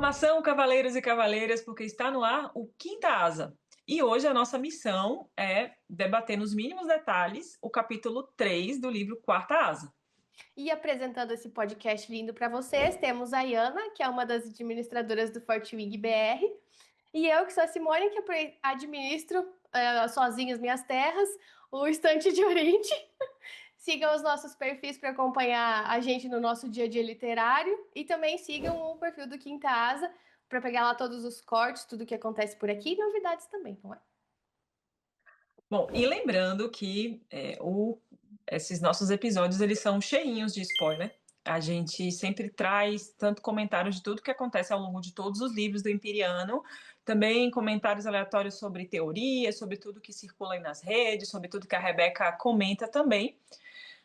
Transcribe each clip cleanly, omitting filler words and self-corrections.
Formação, cavaleiros e cavaleiras, porque está no ar o Quinta Asa. E hoje a nossa missão é debater nos mínimos detalhes o capítulo 3 do livro Quarta Asa. E apresentando esse podcast lindo para vocês, temos a Iana, que é uma das administradoras do Fortwig BR, e eu, que sou a Simone, que administro sozinha as minhas terras, o Estante de Oriente. Sigam os nossos perfis para acompanhar a gente no nosso dia a dia literário e também sigam o perfil do Quinta Asa para pegar lá todos os cortes, tudo que acontece por aqui e novidades também, não é? Bom, e lembrando que esses nossos episódios eles são cheinhos de spoiler. A gente sempre traz tanto comentários de tudo que acontece ao longo de todos os livros do Empyreano, também comentários aleatórios sobre teorias, sobre tudo que circula aí nas redes, sobre tudo que a Rebeca comenta também.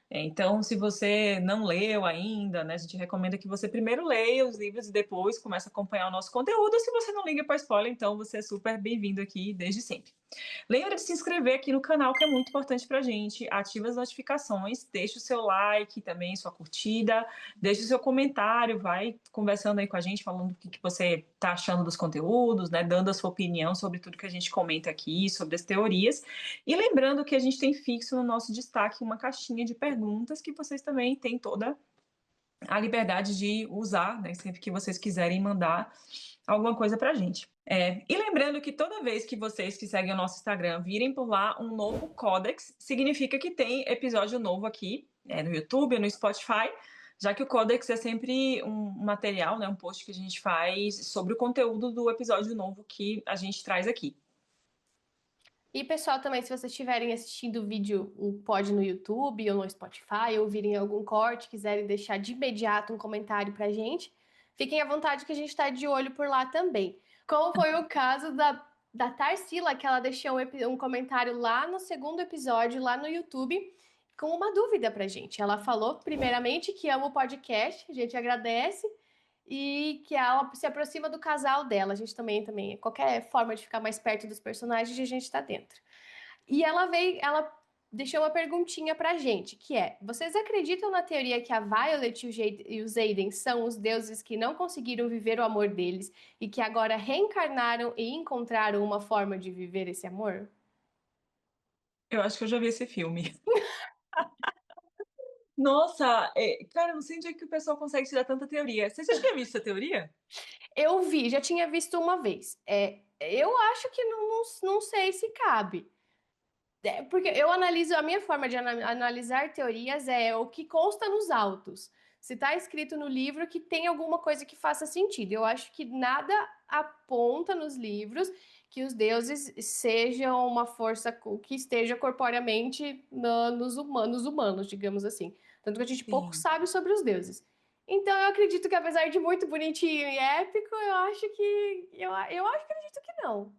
Então, se você não leu ainda, né, a gente recomenda que você primeiro leia os livros e depois comece a acompanhar o nosso conteúdo. Se você não liga para spoiler, então você é super bem-vindo aqui desde sempre. Lembra de se inscrever aqui no canal, que é muito importante pra gente. Ativa as notificações, deixa o seu like também, sua curtida, deixa o seu comentário, vai conversando aí com a gente, falando o que você tá achando dos conteúdos, né? Dando a sua opinião sobre tudo que a gente comenta aqui, sobre as teorias. E lembrando que a gente tem fixo no nosso destaque uma caixinha de perguntas que vocês também têm toda a liberdade de usar, né? Sempre que vocês quiserem mandar alguma coisa pra gente. E lembrando que toda vez que vocês que seguem o nosso Instagram virem por lá um novo Codex, significa que tem episódio novo aqui, no YouTube, no Spotify, já que o Codex é sempre um material, né, um post que a gente faz sobre o conteúdo do episódio novo que a gente traz aqui. E pessoal, também, se vocês estiverem assistindo o vídeo, o pod no YouTube ou no Spotify, ou virem algum corte, quiserem deixar de imediato um comentário pra gente, fiquem à vontade que a gente tá de olho por lá também. Como foi o caso da Tarsila, que ela deixou um comentário lá no segundo episódio, lá no YouTube, com uma dúvida pra gente. Ela falou, primeiramente, que ama o podcast, a gente agradece, e que ela se aproxima do casal dela. A gente também, qualquer forma de ficar mais perto dos personagens, a gente tá dentro. E ela deixou uma perguntinha pra gente, que é: vocês acreditam na teoria que a Violet e o Xaden são os deuses que não conseguiram viver o amor deles e que agora reencarnaram e encontraram uma forma de viver esse amor? Eu acho que eu já vi esse filme. Nossa, cara, eu não sei onde é que o pessoal consegue tirar tanta teoria. Você já tinha visto essa teoria? Eu vi, já tinha visto uma vez. Eu acho que não sei se cabe. Porque eu analiso, a minha forma de analisar teorias é o que consta nos autos. Se está escrito no livro que tem alguma coisa que faça sentido. Eu acho que nada aponta nos livros que os deuses sejam uma força que esteja corporeamente nos humanos, digamos assim. Tanto que a gente pouco Sim. sabe sobre os deuses. Então eu acredito que, apesar de muito bonitinho e épico, eu acho que. Eu acredito que não.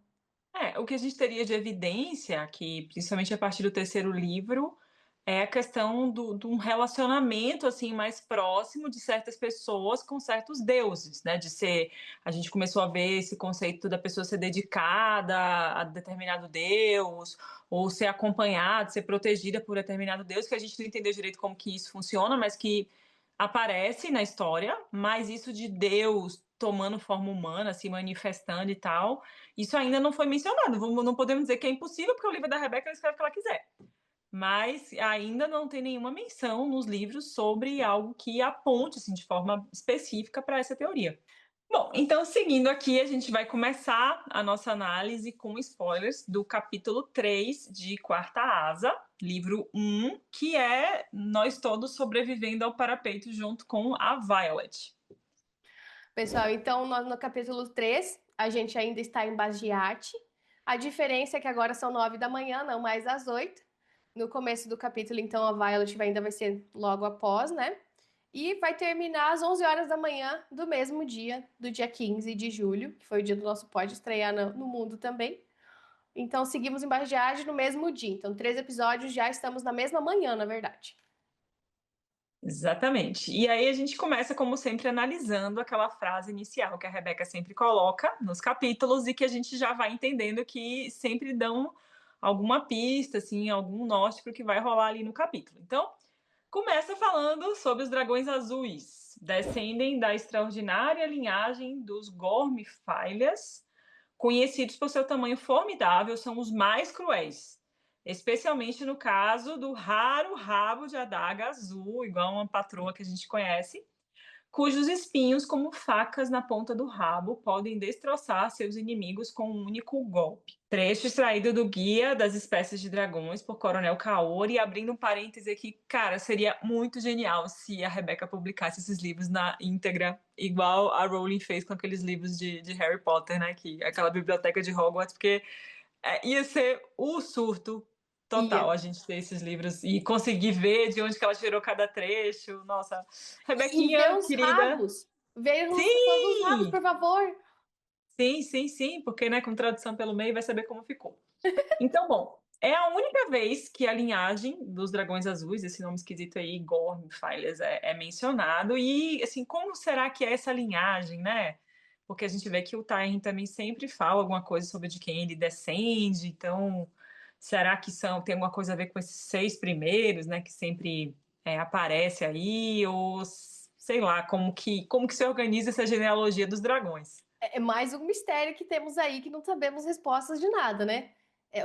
O que a gente teria de evidência, que principalmente a partir do terceiro livro, é a questão de um relacionamento assim mais próximo de certas pessoas com certos deuses, né? A gente começou a ver esse conceito da pessoa ser dedicada a determinado deus, ou ser acompanhada, ser protegida por determinado deus, que a gente não entendeu direito como que isso funciona, mas que aparece na história, mas isso de Deus tomando forma humana, se manifestando e tal, isso ainda não foi mencionado. Não podemos dizer que é impossível, porque o livro da Rebeca ela escreve o que ela quiser. Mas ainda não tem nenhuma menção nos livros sobre algo que aponte assim, de forma específica para essa teoria. Bom, então seguindo aqui, a gente vai começar a nossa análise com spoilers do capítulo 3 de Quarta Asa, livro 1, que é Nós Todos Sobrevivendo ao Parapeito junto com a Violet. Pessoal, então no capítulo 3 a gente ainda está em Basgiate. A diferença é que agora são 9 da manhã, não mais às 8. No começo do capítulo, então, a Violet ainda vai ser logo após, né? E vai terminar às 11 horas da manhã do mesmo dia, do dia 15 de julho, que foi o dia do nosso pod estrear no mundo também. Então, seguimos em Basgiate no mesmo dia. Então, 3 episódios, já estamos na mesma manhã, na verdade. Exatamente. E aí a gente começa, como sempre, analisando aquela frase inicial que a Rebeca sempre coloca nos capítulos e que a gente já vai entendendo que sempre dão alguma pista, assim, algum norte para o que vai rolar ali no capítulo. Então, começa falando sobre os dragões azuis. descendem da extraordinária linhagem dos Gormifalhas, conhecidos por seu tamanho formidável, são os mais cruéis, especialmente no caso do raro rabo de adaga azul, igual uma patroa que a gente conhece, cujos espinhos, como facas na ponta do rabo, podem destroçar seus inimigos com um único golpe. Trecho extraído do Guia das Espécies de Dragões, por Coronel Kaori, abrindo um parêntese aqui, cara, seria muito genial se a Rebecca publicasse esses livros na íntegra, igual a Rowling fez com aqueles livros de Harry Potter, né, que, aquela biblioteca de Hogwarts, porque ia ser o surto total Ia. a gente ter esses livros e conseguir ver de onde que ela tirou cada trecho. Nossa, E ver Rebequinha, os querida. rabos. Ver todos os rabos, Sim! por favor. Sim, sim, sim, porque né, com tradução pelo meio vai saber como ficou. Então, bom, é a única vez que a linhagem dos dragões azuis, esse nome esquisito aí, Gormfalhas, é mencionado. E, assim, como será que é essa linhagem, né? Porque a gente vê que o Tywin também sempre fala alguma coisa sobre de quem ele descende. Então, será que tem alguma coisa a ver com esses 6 primeiros, né? Que sempre aparece aí? Ou, sei lá, como que se organiza essa genealogia dos dragões? É mais um mistério que temos aí que não sabemos respostas de nada, né?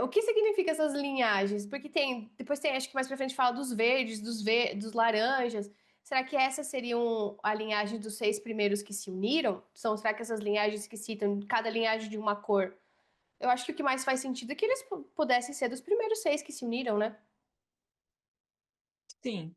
O que significa essas linhagens? Porque depois tem, acho que mais pra frente fala dos verdes, dos laranjas. Será que essas seriam a linhagem dos 6 primeiros que se uniram? Será que essas linhagens que citam cada linhagem de uma cor? Eu acho que o que mais faz sentido é que eles pudessem ser dos primeiros 6 que se uniram, né? Sim.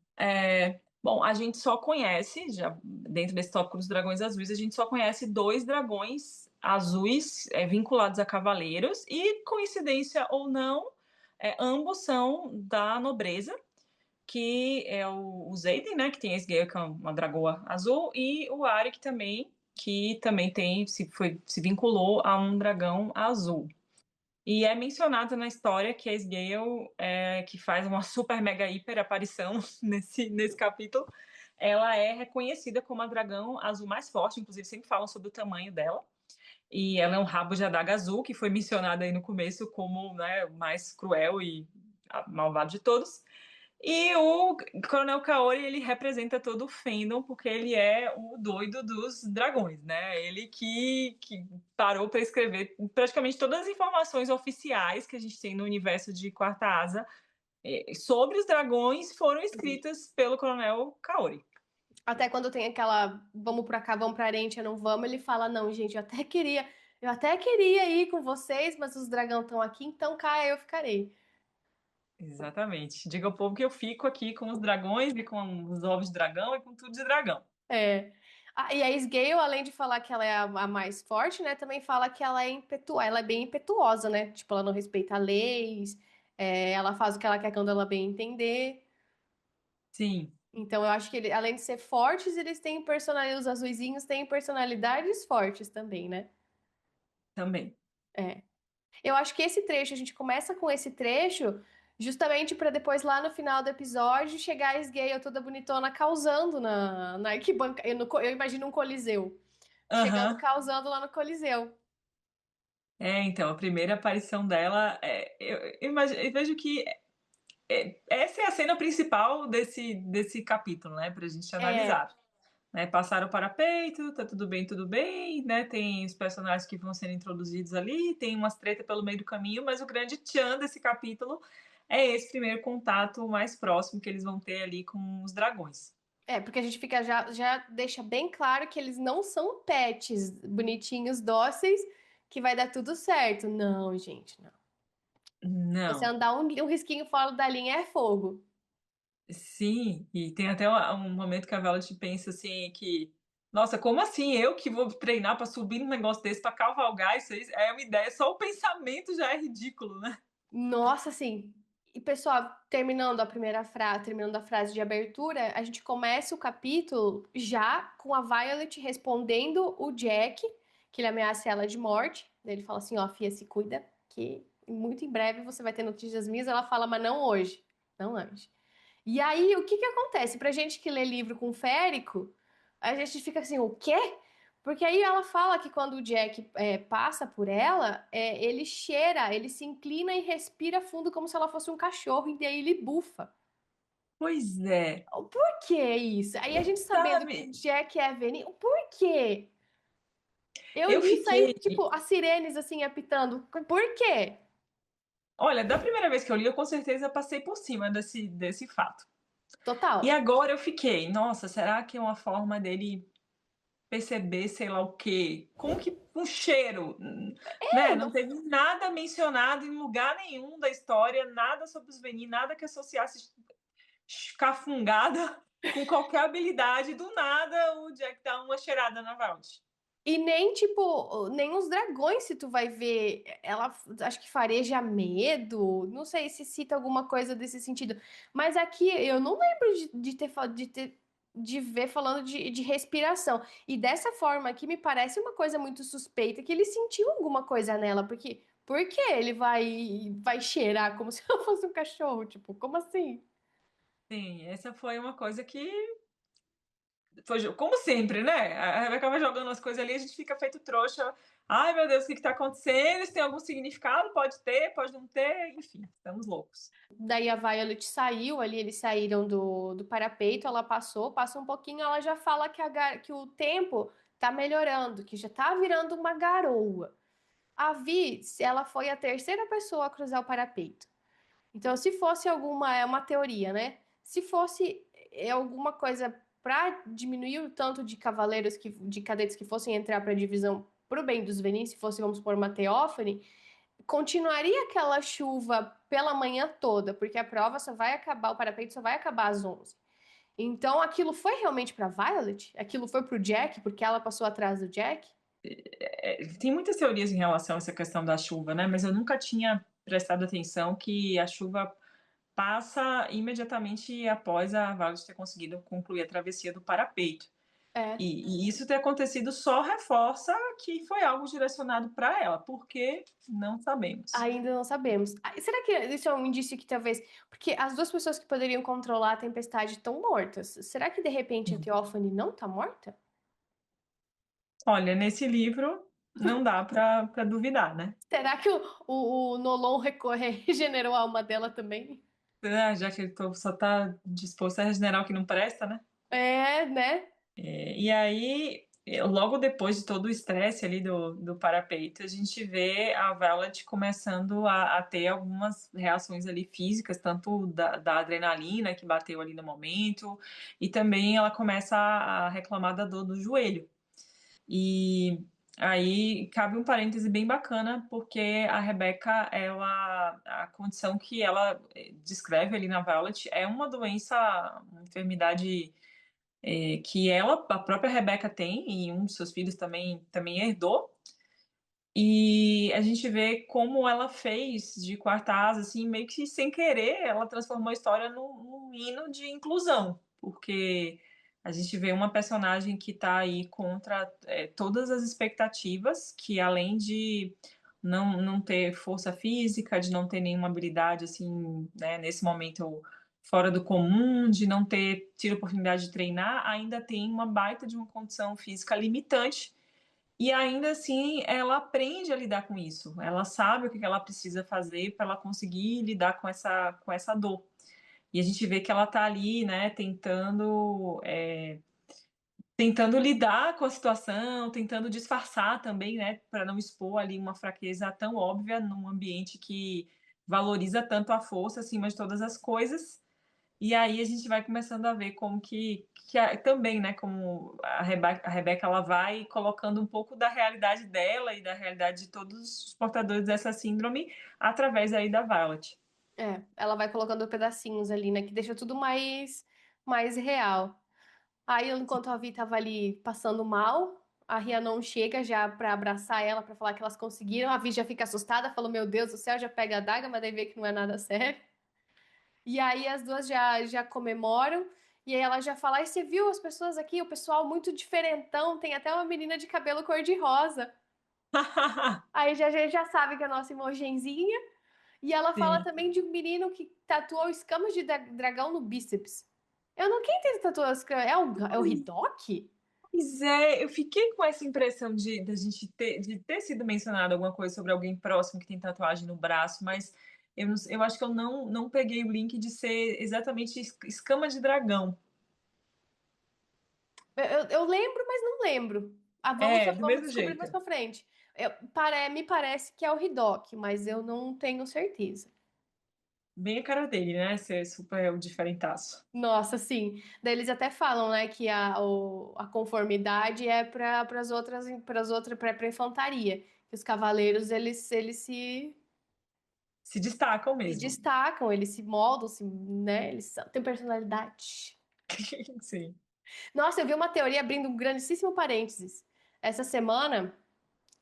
Bom, a gente só conhece, já dentro desse tópico dos dragões azuis, a gente só conhece 2 dragões azuis vinculados a cavaleiros, e, coincidência ou não, ambos são da nobreza, que é o Xaden, né, que tem esse Gale, que é uma dragoa azul, e o Arik também, que também se vinculou a um dragão azul. E é mencionado na história que a Sgale, que faz uma super mega hiper aparição nesse capítulo, ela é reconhecida como a dragão azul mais forte, inclusive sempre falam sobre o tamanho dela. E ela é um rabo de adaga azul, que foi mencionada aí no começo como, né, o mais cruel e malvado de todos. E o Coronel Kaori, ele representa todo o fandom, porque ele é o doido dos dragões, né? Ele que parou para escrever praticamente todas as informações oficiais que a gente tem no universo de Quarta Asa sobre os dragões foram escritas pelo Coronel Kaori. Até quando tem aquela vamos pra cá, vamos pra Arentia, não vamos, ele fala: "Não, gente, eu até queria ir com vocês, mas os dragão estão aqui, então cá eu ficarei". Exatamente. Diga ao povo que eu fico aqui com os dragões e com os ovos de dragão e com tudo de dragão. É. E a Sgale, além de falar que ela é a mais forte, né, também fala que ela é bem impetuosa, né? Tipo, ela não respeita leis, ela faz o que ela quer quando ela bem entender. Sim, Então, eu acho que além de ser fortes, eles têm personalidades, os azuizinhos têm personalidades fortes também, né? também. É. Eu acho que esse trecho, a gente começa com esse trecho justamente para depois, lá no final do episódio, chegar a Sgale toda bonitona causando na arquibancada. Eu imagino um coliseu. Chegando Aham. causando lá no coliseu. Então, a primeira aparição dela, eu vejo que essa é a cena principal desse capítulo, né, pra gente É, analisar. Né, passaram o parapeito, tá tudo bem, né, tem os personagens que vão sendo introduzidos ali, tem umas treta pelo meio do caminho, mas o grande tchan desse capítulo é esse primeiro contato mais próximo que eles vão ter ali com os dragões. porque a gente fica já deixa bem claro que eles não são pets bonitinhos, dóceis, que vai dar tudo certo. Não, gente, não. Você Não, andar um risquinho fora da linha é fogo. sim, e tem até um momento que a Violet pensa assim que, nossa, como assim eu que vou treinar para subir num negócio desse, para cavalgar isso aí, é uma ideia, só o pensamento já é ridículo, né? Nossa, assim. E pessoal, terminando a frase de abertura, a gente começa o capítulo já com a Violet respondendo o Jack, que ele ameaça ela de morte. Daí ele fala assim: ó, Fia, se cuida, que muito em breve você vai ter notícias minhas. Ela fala, mas não hoje, não antes. E aí, o que que acontece? Pra gente que lê livro com férico, a gente fica assim, o quê? Porque aí ela fala que quando o Jack passa por ela, ele cheira, ele se inclina e respira fundo como se ela fosse um cachorro, e daí ele bufa. Pois é, Por que isso? Aí a gente sabendo que o sabe? Jack é veneno, por quê? Eu Eu li isso aí, fiquei. tipo, as sirenes assim apitando. Por quê? Olha, da primeira vez que eu li, eu com certeza passei por cima desse fato. E Total. agora eu fiquei, nossa, será que é uma forma dele perceber, sei lá o quê? Como que um cheiro, né? É, Não não. teve nada mencionado em lugar nenhum da história, nada sobre os Venin, nada que associasse cafungada com qualquer habilidade. Do nada, o Jack dá uma cheirada na Valt. E nem, tipo, nem os dragões, se tu vai ver, ela acho que fareja medo. Não sei se cita alguma coisa desse sentido. Mas aqui eu não lembro de ver falando de respiração. E dessa forma aqui me parece uma coisa muito suspeita que ele sentiu alguma coisa nela. Por que ele vai cheirar como se eu fosse um cachorro? Tipo, como assim? Sim, essa foi uma coisa que foi, como sempre, né? A Rebeca vai jogando as coisas ali, a gente fica feito trouxa. Ai, meu Deus, o que está acontecendo? Isso tem algum significado? Pode ter, pode não ter, enfim, estamos loucos. Daí a Violet saiu ali, eles saíram do parapeito, ela passou um pouquinho, ela já fala que o tempo tá melhorando, que já tá virando uma garoa. A Vi, ela foi a terceira pessoa a cruzar o parapeito. Então, se fosse alguma, é uma teoria, né? Se fosse alguma coisa para diminuir o tanto de cavaleiros de cadetes que fossem entrar para a divisão pro bem dos Venin, se fosse, vamos supor, uma teófane, continuaria aquela chuva pela manhã toda, porque a prova só vai acabar, o parapeito só vai acabar às 11. Então, aquilo foi realmente para Violet? Aquilo foi pro Jack, porque ela passou atrás do Jack? Tem muitas teorias em relação a essa questão da chuva, né? Mas eu nunca tinha prestado atenção que a chuva passa imediatamente após a Violet ter conseguido concluir a travessia do parapeito. É, E isso ter acontecido só reforça que foi algo direcionado para ela, porque não sabemos. ainda não sabemos. Será que isso é um indício que talvez. Porque as duas pessoas que poderiam controlar a tempestade estão mortas. Será que de repente a Theophany não tá morta? Olha, nesse livro não dá para duvidar, né? Será que o Nolon regenerou a alma dela também? Ah, já que ele só está disposto a regenerar o que não presta, né? É, né? E aí, logo depois de todo o estresse ali do parapeito, a gente vê a Violet começando a ter algumas reações ali físicas, tanto da adrenalina que bateu ali no momento, e também ela começa a reclamar da dor do joelho. E aí cabe um parêntese bem bacana, porque a Rebecca, ela, a condição que ela descreve ali na Violet é uma doença, uma enfermidade que ela, a própria Rebecca tem, e um dos seus filhos também herdou. E a gente vê como ela fez de quarta asa, assim, meio que sem querer, ela transformou a história num hino de inclusão, porque a gente vê uma personagem que está aí contra todas as expectativas, que além de não ter força física, de não ter nenhuma habilidade, assim, né, nesse momento fora do comum, de não ter tido oportunidade de treinar, ainda tem uma baita de uma condição física limitante e ainda assim, ela aprende a lidar com isso. Ela sabe o que ela precisa fazer para ela conseguir lidar com essa dor. E a gente vê que ela está ali, né, tentando lidar com a situação, tentando disfarçar também, né, para não expor ali uma fraqueza tão óbvia num ambiente que valoriza tanto a força acima de todas as coisas. E aí a gente vai começando a ver como também, né, como a Rebeca ela vai colocando um pouco da realidade dela e da realidade de todos os portadores dessa síndrome através aí da Violet. É, ela vai colocando pedacinhos ali, né? Que deixa tudo mais real. Aí, enquanto a Vi tava ali passando mal, a Rhiannon chega já pra abraçar ela, pra falar que elas conseguiram. A Vi já fica assustada, falou: Meu Deus do céu, já pega a daga, mas daí vê que não é nada sério. E aí as duas já comemoram. E aí ela já fala: Ai, você viu as pessoas aqui? O pessoal muito diferentão, tem até uma menina de cabelo cor-de-rosa. Aí já, a gente já sabe que é a nossa Imogenzinha. E ela fala Sim. também de um menino que tatuou escamas de dragão no bíceps. Eu não quem tem tatuou escamas. É o Hidoki? Pois é, eu fiquei com essa impressão de a gente de ter sido mencionado alguma coisa sobre alguém próximo que tem tatuagem no braço, mas eu acho que eu não peguei o link de ser exatamente escama de dragão. Eu lembro, mas não lembro. Ah, É, do vamos mesmo descobrir mais jeito. pra frente. Me parece que é o Hidoki, mas eu não tenho certeza. Bem a cara dele, né, ser super o diferentaço. Nossa, sim. Daí eles até falam, né, que a conformidade é para para infantaria. Que os cavaleiros eles Se destacam se mesmo. destacam, eles se moldam, né? Têm personalidade. Sim. Nossa, eu vi uma teoria abrindo um grandíssimo parênteses essa semana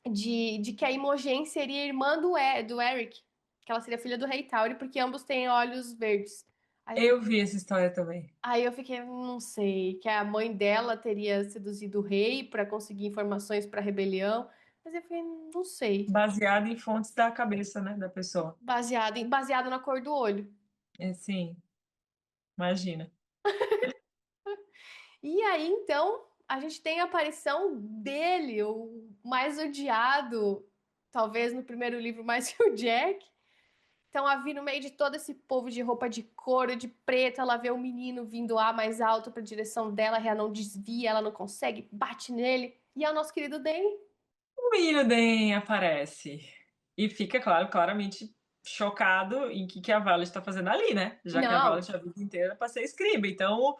de que a Imogen seria irmã do Eric, que ela seria filha do Rei Tauri, porque ambos têm olhos verdes. Aí eu, Eu vi essa história também. aí eu fiquei, não sei, que a mãe dela teria seduzido o rei para conseguir informações para a rebelião, mas eu fiquei, não sei, Baseado em fontes da cabeça, né, da pessoa. baseado na cor do olho. É, sim, imagina. E aí, então, a gente tem a aparição dele, o mais odiado, talvez no primeiro livro mais que o Jack. Então, a Vi, no meio de todo esse povo de roupa de couro, de preto, ela vê o menino vindo lá mais alto para a direção dela, ela não desvia, ela não consegue, bate nele. E é o nosso querido Danny. O menino Den aparece e fica, claro, claramente chocado em que a Violet está fazendo ali, né? Já que a Não, Violet a vida inteira para ser escriba. Então,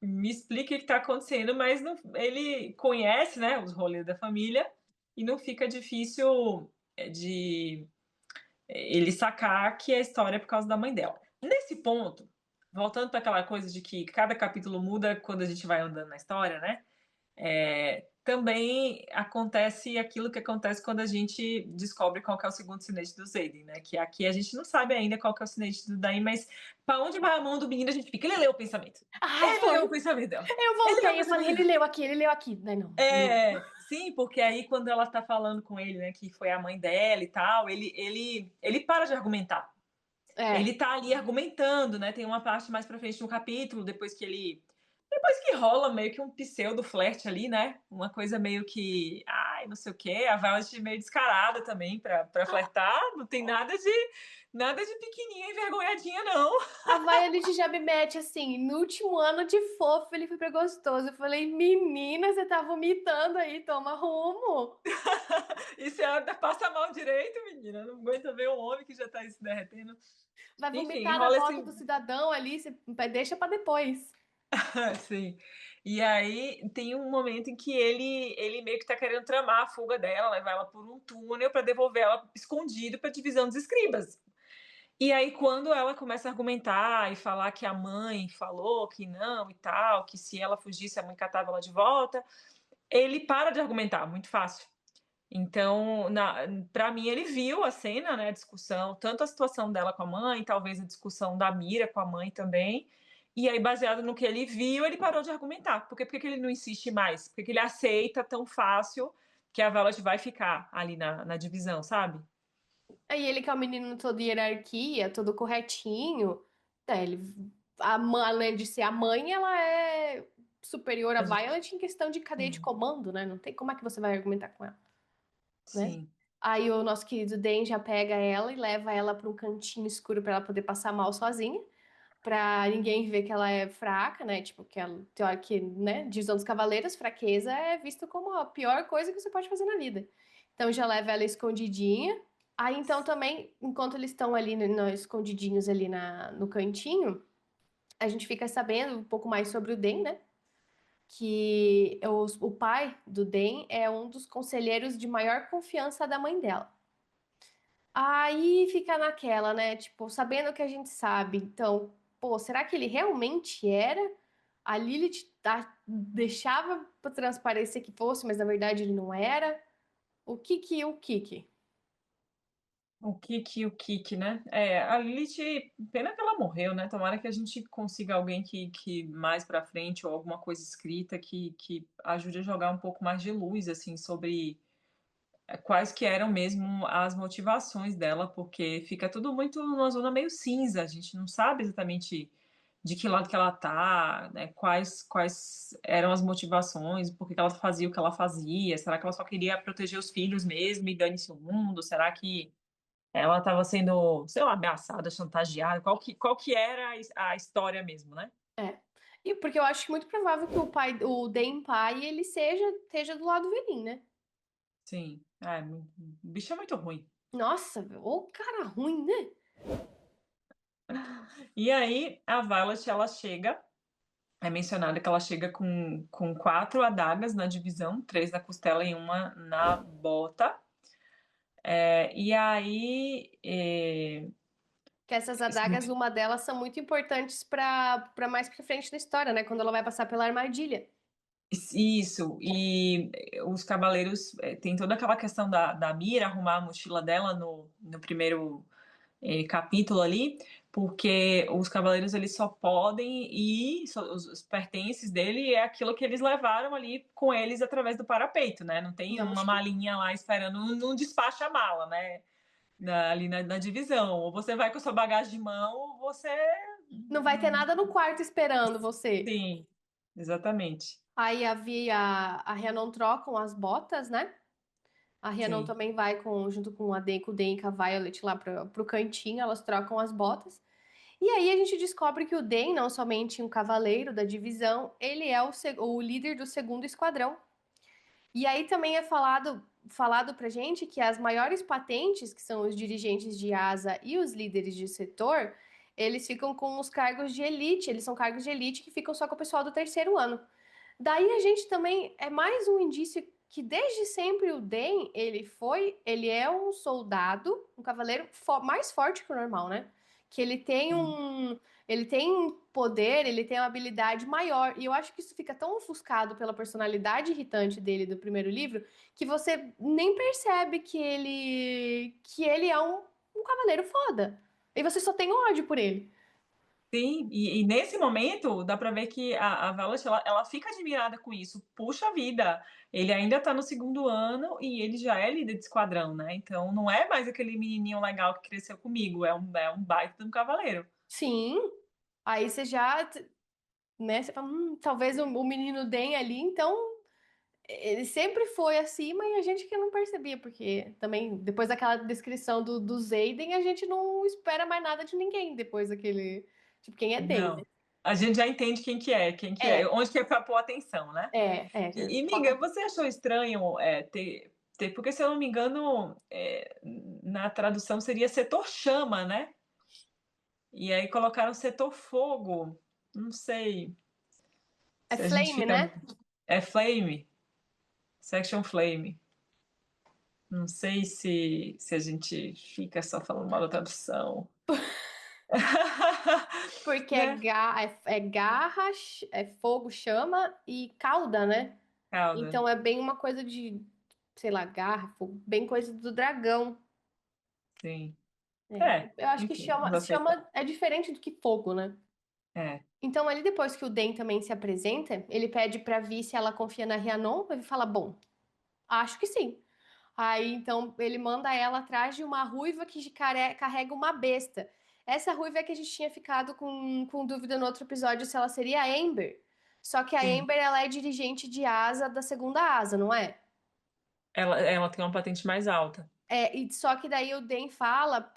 me explica o que está acontecendo, mas não, ele conhece, né, os rolês da família e não fica difícil de ele sacar que a história é por causa da mãe dela. Nesse ponto, voltando para aquela coisa de que cada capítulo muda quando a gente vai andando na história, né? Também acontece aquilo que acontece quando a gente descobre qual que é o segundo sinete do Zayden, né? Que aqui a gente não sabe ainda qual que é o sinete do Daim, mas para onde vai a mão do menino a gente fica, ele leu o pensamento. ai, Ele leu o foi. pensamento dela. Eu Ele leu o voltei, eu falei, pensamento dela. ele leu aqui. Não, não. Sim, porque aí quando ela tá falando com ele, né, que foi a mãe dela e tal, ele para de argumentar. É. Ele tá ali argumentando, né? Tem uma parte mais pra frente no capítulo, depois que rola meio que um pseudo flerte ali, né? Uma coisa meio que, ai, não sei o quê, a Violet meio descarada também pra flertar, não tem nada de pequenininha envergonhadinha não. A Violet já me mete assim, no último ano de fofo ele foi pra gostoso. Eu falei, menina, você tá vomitando aí, toma rumo. E você anda, passa mal direito, menina, não aguenta ver um homem que já tá aí se derretendo. Vai Enfim, vomitar na rola bota esse do cidadão ali, você deixa pra depois. sim. E aí tem um momento em que ele meio que tá querendo tramar a fuga dela, levar ela por um túnel para devolver ela escondido para divisão dos escribas. E aí quando ela começa a argumentar e falar que a mãe falou que não e tal, que se ela fugisse a mãe catava ela de volta, ele para de argumentar, muito fácil. Então, para mim, ele viu a cena, né, a discussão, tanto a situação dela com a mãe, talvez a discussão da Mira com a mãe também. E aí, baseado no que ele viu, ele parou de argumentar. Por que ele não insiste mais? Por que ele aceita tão fácil que a Violet vai ficar ali na divisão, sabe? Aí ele que é o menino todo hierarquia, todo corretinho. Ele, além de ser a mãe, ela é superior a Violet em questão de cadeia de Sim, comando, né? Não tem como é que você vai argumentar com ela, né? sim. Aí o nosso querido Dan já pega ela e leva ela para um cantinho escuro para ela poder passar mal sozinha, para ninguém ver que ela é fraca, né? Tipo, que ela, que, né, divisão dos cavaleiros, fraqueza é vista como a pior coisa que você pode fazer na vida. Então já leva ela escondidinha. Aí então também, enquanto eles estão ali escondidinhos ali no cantinho, a gente fica sabendo um pouco mais sobre o Dan, né? Que o pai do Dan é um dos conselheiros de maior confiança da mãe dela. Aí fica naquela, né? Tipo, sabendo o que a gente sabe. Então, pô, será que ele realmente era? A Lilith deixava pra transparecer que fosse, mas na verdade ele não era. O que? O Kiki, né? A Lilith, pena que ela morreu, né? Tomara que a gente consiga alguém que mais pra frente, ou alguma coisa escrita que ajude a jogar um pouco mais de luz, assim, sobre quais que eram mesmo as motivações dela, porque fica tudo muito numa zona meio cinza, a gente não sabe exatamente de que lado que ela tá, né? Quais eram as motivações, por que que ela fazia o que ela fazia, será que ela só queria proteger os filhos mesmo e dane-se o mundo, será que ela estava sendo, sei lá, ameaçada, chantageada, qual que era a história mesmo, né? É. E porque eu acho muito provável que o Den pai, ele esteja do lado do Venin, né? Sim, o bicho é muito ruim. Nossa, ô cara ruim, né? E aí a Violet, ela chega, é mencionado que ela chega com 4 adagas na divisão, 3 na costela e uma na bota. E aí, Que essas adagas, uma delas são muito importantes para mais pra frente da história, né? Quando ela vai passar pela armadilha. isso, e os cavaleiros tem toda aquela questão da Mira arrumar a mochila dela no primeiro capítulo ali, porque os cavaleiros eles só podem ir, os pertences dele é aquilo que eles levaram ali com eles através do parapeito, né? Não tem Na uma mochila. malinha lá esperando, não despacha a mala, né? Ali na divisão. Ou você vai com a sua bagagem de mão, ou você. Não vai ter nada no quarto esperando você. Sim, exatamente. Aí a Vi e a Rhiannon trocam as botas, né? A Rhiannon Sim. também vai junto com com o Den e com a Violet lá pro cantinho, elas trocam as botas. E aí a gente descobre que o Den, não somente um cavaleiro da divisão, ele é o líder do segundo esquadrão. E aí também é falado pra gente que as maiores patentes, que são os dirigentes de asa e os líderes de setor, eles ficam com os cargos de elite, eles são cargos de elite que ficam só com o pessoal do terceiro ano. Daí a gente também é mais um indício que desde sempre o Den, ele é um soldado, um cavaleiro mais forte que o normal, né? Que ele tem poder, ele tem uma habilidade maior. E eu acho que isso fica tão ofuscado pela personalidade irritante dele do primeiro livro, que você nem percebe que ele é um cavaleiro foda. E você só tem ódio por ele. Sim, e nesse momento dá pra ver que a Violet ela fica admirada com isso. Puxa vida, ele ainda tá no segundo ano e ele já é líder de esquadrão, né? Então não é mais aquele menininho legal que cresceu comigo, é um baita de um cavaleiro. Sim, aí você já, né? Você fala, talvez o menino Den ali, então ele sempre foi acima e a gente que não percebia, porque também depois daquela descrição do Zayden, a gente não espera mais nada de ninguém depois daquele, tipo, quem é Den, né? Não. A gente já entende quem que é, É, onde que é pra pôr atenção, né? E, foca. miga, você achou estranho porque se eu não me engano, na tradução seria setor chama, né? E aí colocaram setor fogo. Não sei É se a gente Flame, fica. né? É flame? Section flame. Não sei se a gente fica só falando mal da tradução. Porque Né? é garra, é fogo, chama e cauda, né? Calda. Então é bem uma coisa de, sei lá, garra, fogo, bem coisa do dragão. Sim. É, É, eu acho que enfim, vou aceitar. chama é diferente do que fogo, né? É. Então, ali depois que o Den também se apresenta, ele pede pra Vi se ela confia na Rhiannon, ele fala, bom, acho que sim. Aí, então, ele manda ela atrás de uma ruiva que carrega uma besta. Essa ruiva é que a gente tinha ficado com dúvida no outro episódio se ela seria a Amber. Só que a Sim. Amber, ela é dirigente de asa da segunda asa, não é? Ela tem uma patente mais alta. E só que daí o Den fala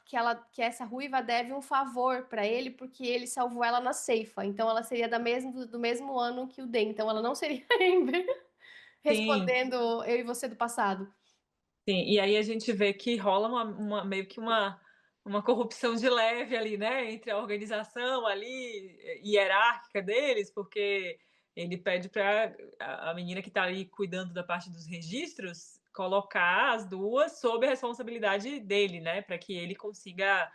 que essa ruiva deve um favor pra ele porque ele salvou ela na ceifa. Então ela seria do mesmo ano que o Den. Então ela não seria a Amber, Sim, respondendo eu e você do passado. sim. E aí a gente vê que rola meio que uma corrupção de leve ali, né? Entre a organização ali, hierárquica deles, porque ele pede para a menina que está ali cuidando da parte dos registros colocar as duas sob a responsabilidade dele, né? Para que ele consiga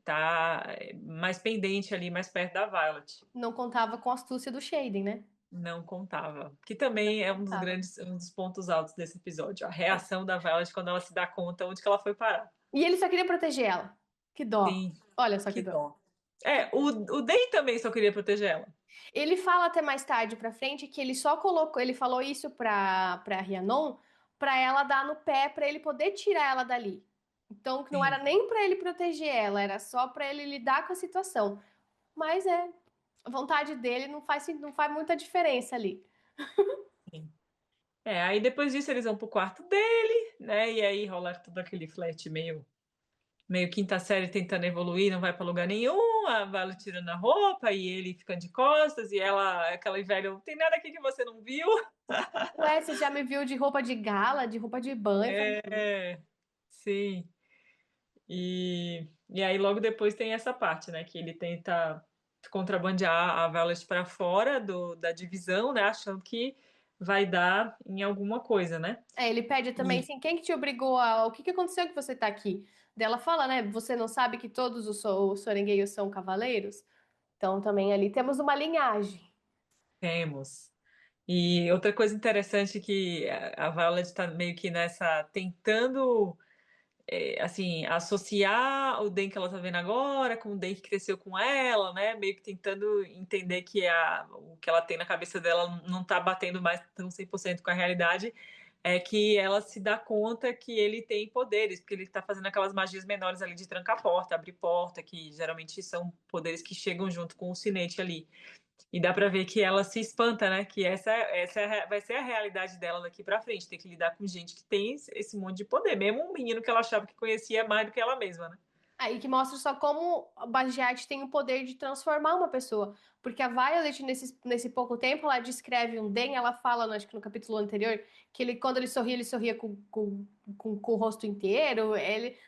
tá mais pendente ali, mais perto da Violet. Não contava com a astúcia do Shaden, né? Não contava. Que também é Contava. um dos pontos altos desse episódio. A É. reação da Violet quando ela se dá conta onde que ela foi parar. E ele só queria proteger ela. Que dó. Sim, Olha só que que dó. dó. O Day também só queria proteger ela. Ele fala até mais tarde pra frente que ele só colocou, ele falou isso pra Rhiannon, pra ela dar no pé pra ele poder tirar ela dali. Então, que não era Sim, nem pra ele proteger ela, era só pra ele lidar com a situação. Mas a vontade dele não faz muita diferença ali. sim. Aí depois disso eles vão pro quarto dele, né? E aí rola todo aquele flat meio. meio quinta série tentando evoluir, não vai pra lugar nenhum, a Violet tirando a roupa e ele ficando de costas e ela aquela velha: "Não tem nada aqui que você não viu". Ué, você já me viu de roupa de gala, de roupa de banho? Eu falei, É, sim. E aí logo depois tem essa parte, né, que ele tenta contrabandear a Violet para fora da divisão, né, achando que vai dar em alguma coisa, né. ele pede também E assim, quem que te obrigou a... O que que aconteceu que você tá aqui? Daí ela fala, né, você não sabe que todos os Sorengueios são cavaleiros? Então também ali temos uma linhagem. temos. E outra coisa interessante que a Violet tá meio que nessa tentando, assim, associar o Den que ela tá vendo agora com o Den que cresceu com ela, né, meio que tentando entender que o que ela tem na cabeça dela não tá batendo mais tão 100% com a realidade, é que ela se dá conta que ele tem poderes, porque ele tá fazendo aquelas magias menores ali de trancar porta, abrir porta, que geralmente são poderes que chegam junto com o sinete ali. E dá pra ver que ela se espanta, né, que essa é a vai ser a realidade dela daqui pra frente, ter que lidar com gente que tem esse monte de poder, mesmo um menino que ela achava que conhecia mais do que ela mesma, né. Aí que mostra só como a Bastiat tem o poder de transformar uma pessoa. Porque a Violet, nesse pouco tempo, ela descreve um Den, ela fala, acho que no capítulo anterior, que quando ele sorria com o rosto inteiro.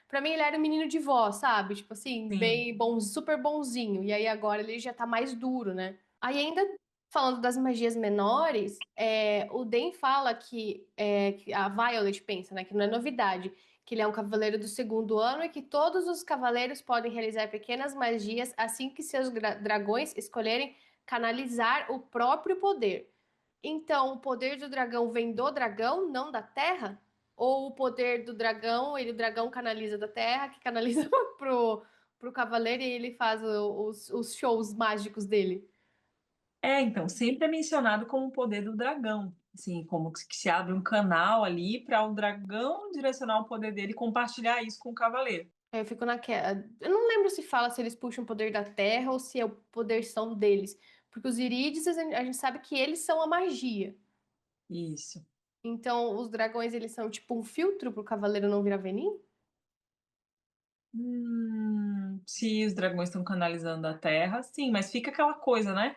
Pra mim, ele era um menino de vó, sabe? Tipo assim, Sim. bem bom, super bonzinho. E aí agora ele já tá mais duro, né? Aí ainda falando das magias menores, o Den fala que a Violet pensa, né, que não é novidade que ele é um cavaleiro do segundo ano e que todos os cavaleiros podem realizar pequenas magias assim que seus dragões escolherem canalizar o próprio poder. Então, o poder do dragão vem do dragão, não da terra? Ou o poder do dragão, o dragão canaliza da terra, que canaliza pro cavaleiro e ele faz os shows mágicos dele? É, então, sempre é mencionado como o poder do dragão, assim, como que se abre um canal ali para o dragão direcionar o poder dele e compartilhar isso com o cavaleiro. Aí eu fico naquela. Eu não lembro se fala se eles puxam o poder da terra ou se é o poder são deles. Porque os Irídices, a gente sabe que eles são a magia. Isso. Então, os dragões, eles são tipo um filtro pro cavaleiro não virar venim? Se os dragões estão canalizando a terra, sim, mas fica aquela coisa, né?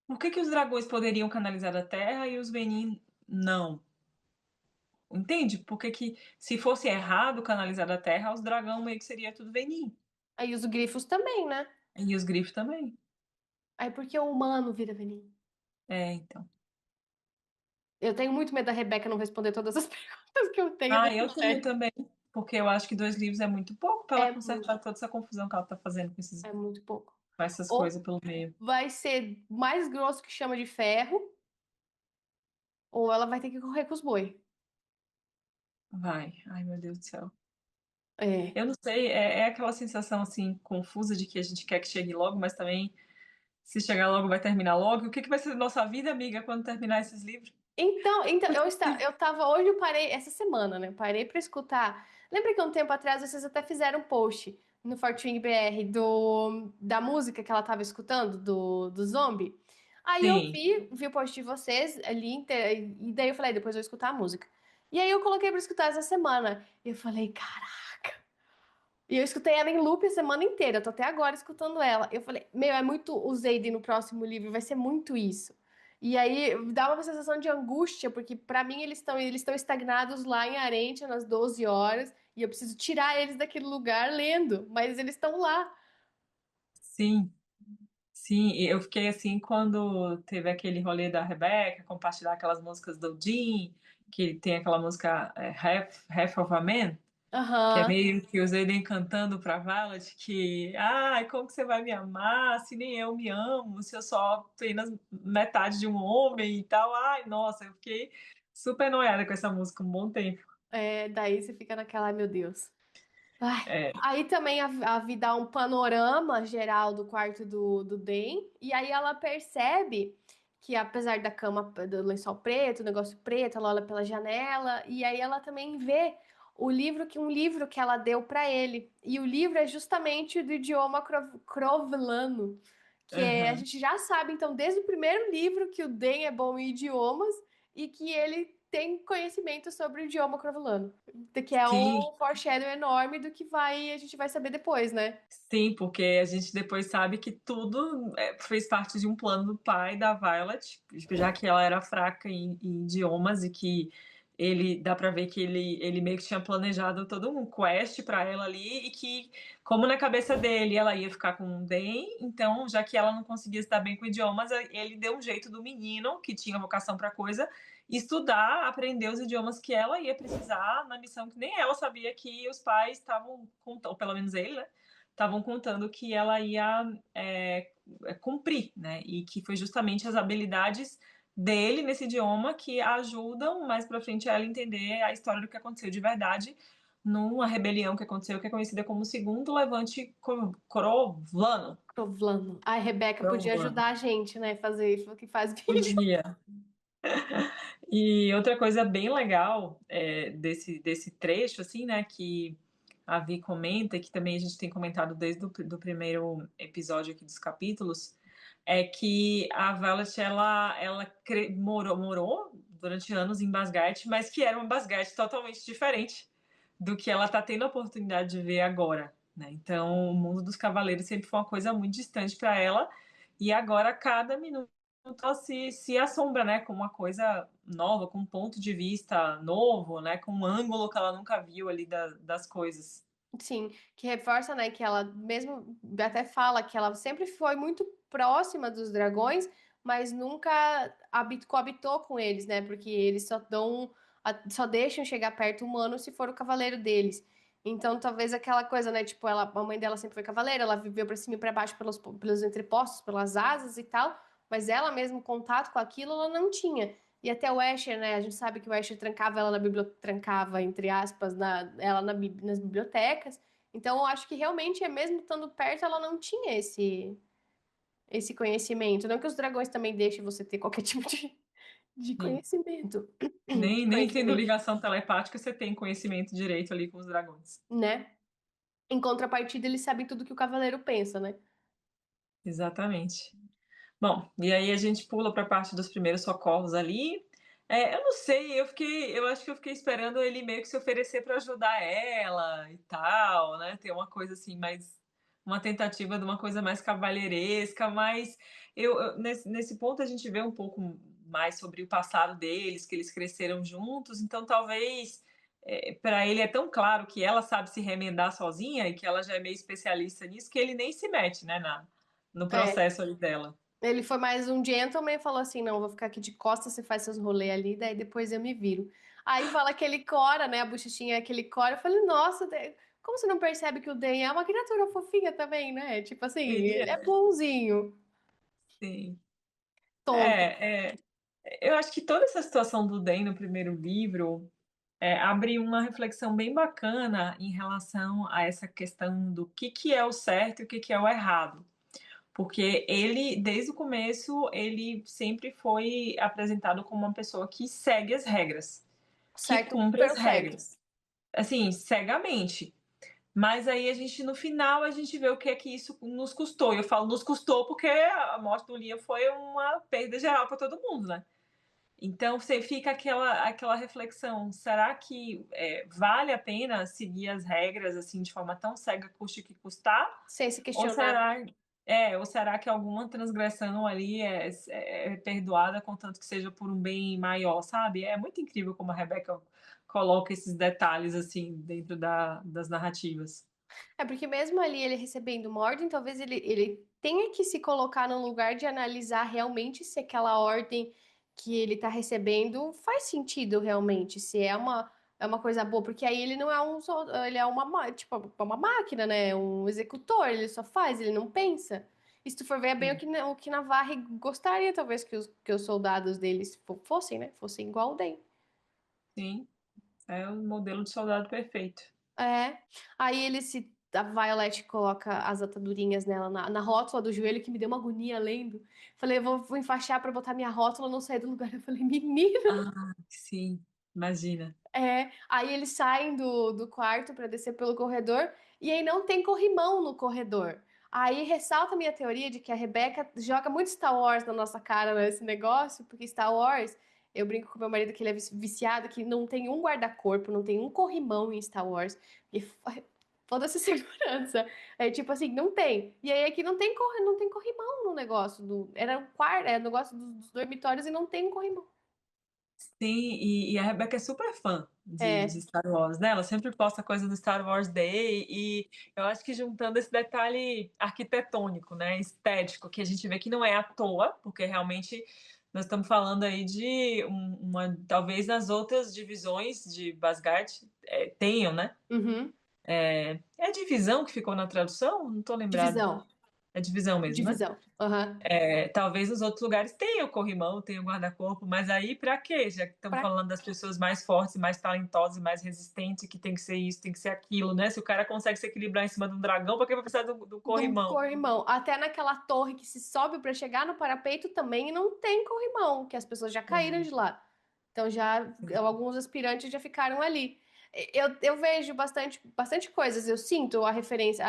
Por que que os dragões poderiam canalizar a terra e os Venin não? Entende? Por que que, se fosse errado canalizar a terra, os dragão meio que seria tudo Venin. Aí os grifos também, né? E os grifos também. Aí porque o humano vira venim? É, então. Eu tenho muito medo da Rebeca não responder todas as perguntas que eu tenho Ah, dessa eu tenho série. também, porque eu acho que 2 livros é muito pouco para ela É muito, consertar toda essa confusão que ela tá fazendo é muito pouco. com essas Ou coisas pelo meio. vai ser mais grosso que chama de ferro, ou ela vai ter que correr com os boi. Vai. Ai, meu Deus do céu. É. Eu não sei, é aquela sensação, assim, confusa de que a gente quer que chegue logo, mas também, se chegar logo, vai terminar logo. O que que vai ser da nossa vida, amiga, quando terminar esses livros? Então eu tava hoje, eu parei essa semana, né? Parei pra escutar. Lembra que um tempo atrás vocês até fizeram um post no Fortune BR da música que ela tava escutando, do Zombie? Aí eu Sim, vi o post de vocês ali inteiro, e daí eu falei, depois eu vou escutar a música. E aí eu coloquei pra escutar essa semana. E eu falei, cara. E eu escutei ela em loop a semana inteira, eu tô até agora escutando ela. Eu falei, meu, é muito o Zayden no próximo livro, vai ser muito isso. E aí dá uma sensação de angústia, porque pra mim eles estão estagnados lá em Arentia nas 12 horas, e eu preciso tirar eles daquele lugar lendo, mas eles estão lá. sim, sim. E eu fiquei assim quando teve aquele rolê da Rebeca, compartilhar aquelas músicas do Jim, que tem aquela música Half of a Man, que é Aham. meio que o Zayden cantando pra Violet que, ai, como que você vai me amar se nem eu me amo, se eu sou apenas metade de um homem e tal. Ai, nossa, eu fiquei super noiada com essa música um bom tempo. Daí você fica naquela, ai meu Deus. Ai. É, Aí também a Vi dá um panorama geral do quarto do Den, e aí ela percebe que apesar da cama, do lençol preto, o negócio preto, ela olha pela janela, e aí ela também vê um livro que ela deu para ele. E o livro é justamente do idioma crovlano, a aham. gente já sabe então desde o primeiro livro que o Den é bom em idiomas e que ele tem conhecimento sobre o idioma crovulano, que é Sim, um foreshadow enorme do que a gente vai saber depois, né? sim, porque a gente depois sabe que tudo fez parte de um plano do pai da Violet, já que ela era fraca em idiomas e que ele dá pra ver que ele meio que tinha planejado todo um quest pra ela ali e que, como na cabeça dele ela ia ficar com um DEM, então já que ela não conseguia se dar bem com idiomas, ele deu um jeito do menino que tinha vocação pra coisa estudar, aprender os idiomas que ela ia precisar na missão que nem ela sabia que os pais estavam, ou pelo menos ele, né? Estavam contando que ela ia cumprir, né? E que foi justamente as habilidades dele nesse idioma que ajudam mais para frente a ela entender a história do que aconteceu de verdade numa rebelião que aconteceu, que é conhecida como o Segundo Levante Crovlano. Crovulano. A Rebeca podia Crovlano. ajudar a gente, né? Fazer isso que faz vídeo. Podia. E outra coisa bem legal desse trecho, assim, né, que a Vi comenta, e que também a gente tem comentado desde do primeiro episódio aqui dos capítulos, é que a Violet, morou durante anos em Basgate, mas que era uma Basgate totalmente diferente do que ela está tendo a oportunidade de ver agora, né? Então, o mundo dos cavaleiros sempre foi uma coisa muito distante para ela, e agora, cada minuto, ela se assombra, né, com uma coisa nova, com um ponto de vista novo, né, com um ângulo que ela nunca viu ali das coisas. Sim, que reforça, né, que ela mesmo até fala que ela sempre foi muito próxima dos dragões, mas nunca coabitou com eles, né? Porque eles só deixam chegar perto humano se for o cavaleiro deles. Então, talvez aquela coisa, né? Tipo, a mãe dela sempre foi cavaleira, ela viveu pra cima e pra baixo pelos entrepostos, pelas asas e tal, mas ela mesmo contato com aquilo ela não tinha. E até o Escher, né? A gente sabe que o Escher trancava ela na biblioteca, trancava, entre aspas, nas bibliotecas. Então, eu acho que realmente, mesmo estando perto, ela não tinha esse conhecimento. Não que os dragões também deixem você ter qualquer tipo de Sim. conhecimento. Nem tendo Conhecimento, ligação telepática, você tem conhecimento direito ali com os dragões. né? Em contrapartida, eles sabem tudo que o cavaleiro pensa, né? Exatamente. Bom, e aí a gente pula para a parte dos primeiros socorros ali. Eu não sei, eu acho que eu fiquei esperando ele meio que se oferecer para ajudar ela e tal, né? Ter uma coisa assim mais uma tentativa de uma coisa mais cavalheiresca, mas nesse ponto a gente vê um pouco mais sobre o passado deles, que eles cresceram juntos, então talvez para ele é tão claro que ela sabe se remendar sozinha e que ela já é meio especialista nisso que ele nem se mete, né, no É, processo ali dela. ele foi mais um gentleman e falou assim: não, vou ficar aqui de costas, você faz seus rolês ali, daí depois eu me viro. Aí fala aquele Cora, né? A bochechinha é aquele Cora. Eu falei, nossa, como você não percebe que o Den é uma criatura fofinha também, né? Tipo assim, Ele ele é é, bonzinho, sim. tonto. É, é, eu acho que toda essa situação do Den no primeiro livro abre uma reflexão bem bacana em relação a essa questão do que é o certo e o que é o errado. Porque ele, desde o começo, ele sempre foi apresentado como uma pessoa que segue as regras, que Certo cumpre as pelo certo. regras, assim, cegamente. Mas aí a gente, no final, a gente vê o que é que isso nos custou. E eu falo nos custou porque a morte do Liam foi uma perda geral para todo mundo, né? Então você fica aquela reflexão: será que vale a pena seguir as regras assim de forma tão cega, custe o que custar? Sem se Ou questionar. será que alguma transgressão ali é perdoada, contanto que seja por um bem maior, sabe? É muito incrível como a Rebecca coloca esses detalhes assim dentro das narrativas. É porque mesmo ali ele recebendo uma ordem, talvez ele tenha que se colocar num lugar de analisar realmente se aquela ordem que ele tá recebendo faz sentido realmente, se é uma coisa boa, porque aí ele não é ele é tipo, uma máquina, né? Um executor, ele só faz, ele não pensa. E se tu for ver, é bem Sim, o que Navarre gostaria, talvez, que os soldados deles fossem, né? Fossem igual o Den. sim, é o modelo de soldado perfeito. É. Aí a Violet coloca as atadurinhas nela na rótula do joelho, que me deu uma agonia lendo. Falei, vou enfaixar pra botar minha rótula, não sair do lugar. Eu falei, menina. Ah, sim, imagina. É. Aí eles saem do quarto pra descer pelo corredor, e aí não tem corrimão no corredor. Aí ressalta a minha teoria de que a Rebecca joga muito Star Wars na nossa cara nesse negócio, porque Star Wars Eu brinco com meu marido que ele é viciado, que não tem um guarda-corpo, não tem um corrimão em Star Wars. E foda-se segurança. É tipo assim, não tem. E aí aqui não tem corrimão no negócio. Era um quarto, é negócio dos dormitórios e não tem um corrimão. Sim, e a Rebeca é super fã de É. Star Wars, né, ela sempre posta coisa do Star Wars Day, e eu acho que juntando esse detalhe arquitetônico, né, estético, que a gente vê que não é à toa, porque realmente nós estamos falando aí de uma talvez nas outras divisões de Asgard, tenham, né. Uhum. É divisão que ficou na tradução? Não estou lembrada. Divisão. É divisão mesmo, né? Divisão. Aham. Talvez nos outros lugares tenha o corrimão, tenha o guarda-corpo, mas aí para quê? Já que estamos Pra falando das pessoas mais fortes, mais talentosas, mais resistentes, que tem que ser isso, tem que ser aquilo, né? Se o cara consegue se equilibrar em cima de um dragão, por que vai precisar do do corrimão? corrimão. Até naquela torre que se sobe para chegar no parapeito também não tem corrimão, que as pessoas já caíram Sim, de lá. Então já sim. alguns aspirantes já ficaram ali. Eu vejo bastante coisas. Eu sinto a referência,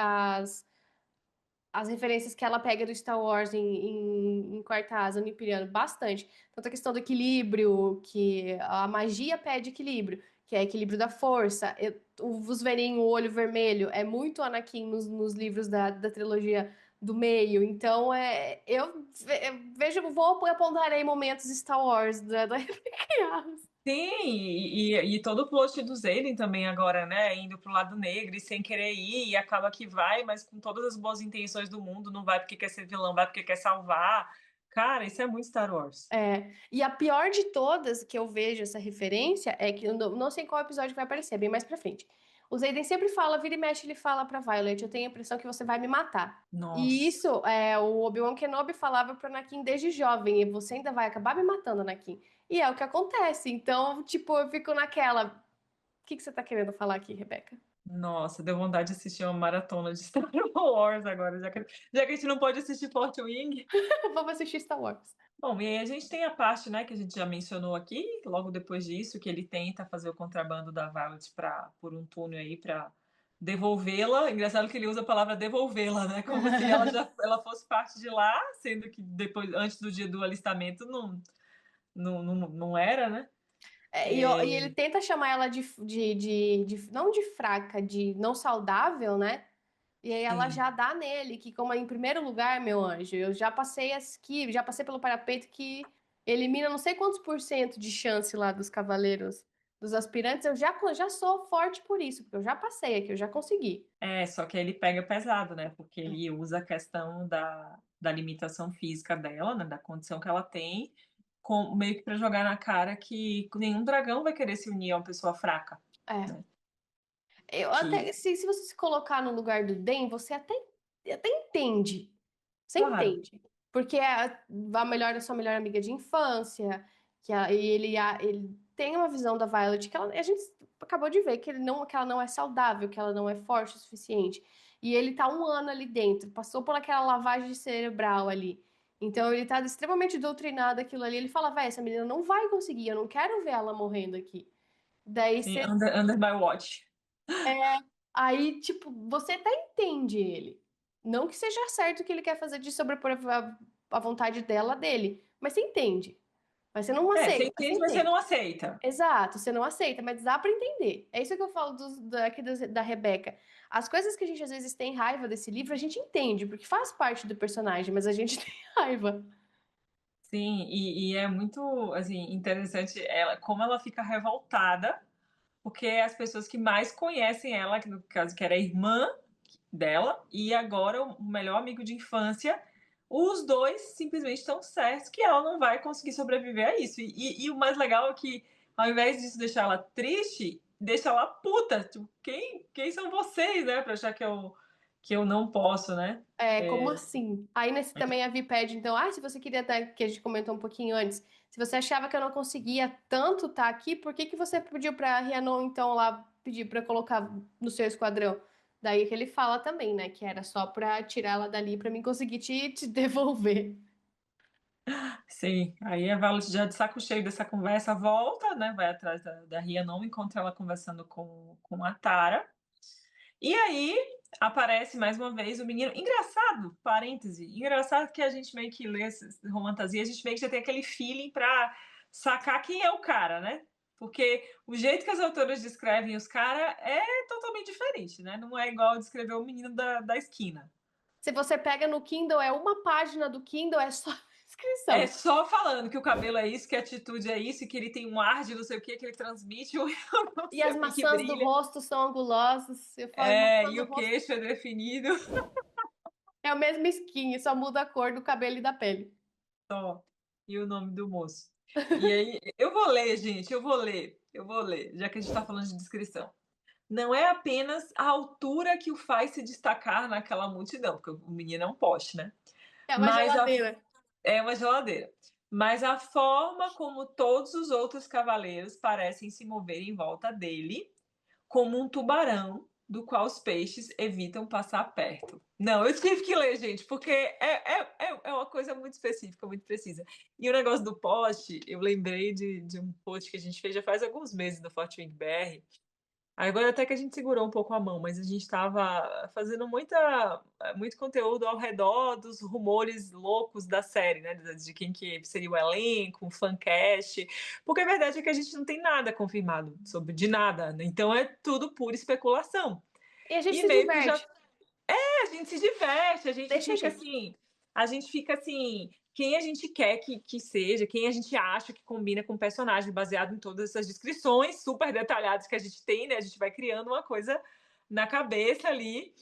as referências que ela pega do Star Wars em Quarta Asa, no Imperiano, bastante. Tanto a questão do equilíbrio, que a magia pede equilíbrio, que é equilíbrio da força. Os verem o olho vermelho é muito Anakin nos livros da trilogia do meio. Então, eu vejo, vou apontar aí momentos Star Wars da Sim, e todo o plot do Zayden também agora, né? Indo pro lado negro e sem querer ir, e acaba que vai, mas com todas as boas intenções do mundo, não vai porque quer ser vilão, vai porque quer salvar. Cara, isso é muito Star Wars. E a pior de todas que eu vejo essa referência é que eu não sei qual episódio que vai aparecer, bem mais pra frente. O Zayden sempre fala, vira e mexe, ele fala pra Violet, eu tenho a impressão que você vai me matar. E Nossa. isso, o Obi-Wan Kenobi falava pro Anakin desde jovem, e você ainda vai acabar me matando, Anakin. E é o que acontece. Então, tipo, eu fico naquela. O que que você tá querendo falar aqui, Rebeca? Nossa, deu vontade de assistir uma maratona de Star Wars agora, já que a gente não pode assistir Fort Wing. Vamos assistir Star Wars. Bom, e aí a gente tem a parte, né, que a gente já mencionou aqui, logo depois disso, que ele tenta fazer o contrabando da Violet por um túnel aí para devolvê-la. Engraçado que ele usa a palavra devolvê-la, né? Como se ela fosse parte de lá, sendo que depois, antes do dia do alistamento, não era, né? E ele tenta chamar ela não de fraca, de não saudável, né? E aí ela Sim. já dá nele, que como em primeiro lugar, meu anjo, eu já passei aqui, já passei pelo parapeito que elimina não sei quantos por cento de chance lá dos cavaleiros, dos aspirantes. Eu já sou forte por isso, porque eu já passei aqui, eu já consegui. Só que ele pega pesado, né? Porque ele usa a questão da limitação física dela, né? Da condição que ela tem, meio que para jogar na cara que nenhum dragão vai querer se unir a uma pessoa fraca, É. né? Eu Que, até, se você se colocar no lugar do Den, você até entende. Você claro, entende. Porque a sua melhor amiga de infância, e ele tem uma visão da Violet que a gente acabou de ver que ela não é saudável, que ela não é forte o suficiente. E ele tá um ano ali dentro, passou por aquela lavagem cerebral ali. Então ele tá extremamente doutrinado aquilo ali. Ele fala, véi, essa menina não vai conseguir, eu não quero ver ela morrendo aqui. Daí sim, você under my watch. Aí, tipo, você até entende ele. Não que seja certo o que ele quer fazer de sobrepor a vontade dela dele, mas você entende. Mas você não Você aceita, mas você entende, mas você entende. não aceita. Exato, você não aceita, mas dá pra entender. É isso que eu falo da Rebeca. As coisas que a gente às vezes tem raiva desse livro, a gente entende, porque faz parte do personagem, mas a gente tem raiva. Sim, e é muito, assim, interessante como ela fica revoltada, porque é as pessoas que mais conhecem ela, que no caso que era a irmã dela, e agora o melhor amigo de infância, os dois simplesmente estão certos que ela não vai conseguir sobreviver a isso. E o mais legal é que, ao invés disso deixar ela triste, deixa ela puta. Tipo, quem são vocês, né? Pra achar que eu não posso, né? Como assim? Aí nesse também a Vi pede, então, se você queria estar, que a gente comentou um pouquinho antes, se você achava que eu não conseguia tanto estar aqui, por que que você pediu pra Rhiannon, então, lá, pedir pra colocar no seu esquadrão? Daí que ele fala também, né, que era só pra tirar ela dali pra mim conseguir te devolver. Sim, aí a Violet já de saco cheio dessa conversa volta, né? Vai atrás da Rhiannon, encontra ela conversando com a Tara. E aí aparece mais uma vez o menino. Engraçado, parêntese, engraçado que a gente meio que lê esse fantasia, a gente meio que já tem aquele feeling sacar quem é o cara, né? Porque o jeito que as autoras descrevem os caras é totalmente diferente, né? Não é igual descrever o menino da esquina. Se você pega no Kindle, é uma página do Kindle, é só É descrição. só falando que o cabelo é isso, que a atitude é isso, que ele tem um ar de não sei o que ele transmite, eu não E sei as o que maçãs do brilha. rosto são angulosas. Eu falo, É, maçã e do o rosto queixo é definido. é o mesmo skin, só muda a cor do cabelo e da pele. Só. E o nome do moço. E aí, eu vou ler, gente, eu vou ler, já que a gente está falando de descrição. Não é apenas a altura que o faz se destacar naquela multidão, porque o menino é um poste, né? É uma Mas geladeira. é uma geladeira. Mas a forma como todos os outros cavaleiros parecem se mover em volta dele, como um tubarão do qual os peixes evitam passar perto. Não, eu tive que ler, gente, porque é uma coisa muito específica, muito precisa. E o negócio do post, eu lembrei de um post que a gente fez já faz alguns meses no Fortwing BR. Agora até que a gente segurou um pouco a mão, mas a gente estava fazendo muito conteúdo ao redor dos rumores loucos da série, né? De quem que seria o elenco, o fancast. Porque a verdade é que a gente não tem nada confirmado sobre de nada, né? Então é tudo pura especulação. E a gente E se meio que já diverte. a gente se diverte, Deixa a gente. a gente fica assim, quem a gente quer que seja, quem a gente acha que combina com o personagem, baseado em todas essas descrições super detalhadas que a gente tem, né? A gente vai criando uma coisa na cabeça ali.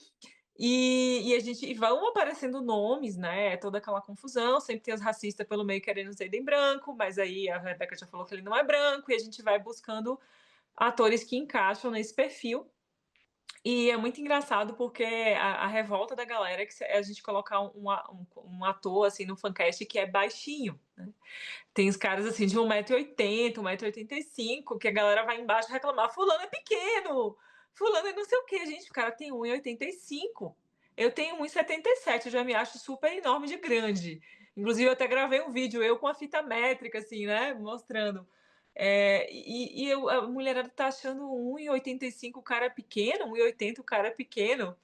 E a gente e vão aparecendo nomes, né? Toda aquela confusão. Sempre tem os racistas pelo meio querendo ser em branco, mas aí a Rebeca já falou que ele não é branco, e a gente vai buscando atores que encaixam nesse perfil. E é muito engraçado porque a revolta da galera é que a gente colocar um ator assim no fancast que é baixinho, né? Tem os caras assim de 1,80 m, 1,85 m, que a galera vai embaixo reclamar: fulano é pequeno, fulano é não sei o quê. Gente, o cara tem 1,85 m. Eu tenho 1,77 m, eu já me acho super enorme de grande. Inclusive, eu até gravei um vídeo, eu com a fita métrica, assim, né? Mostrando. A mulherada tá achando 1,85 m o cara é pequeno, 1,80 m o cara é pequeno.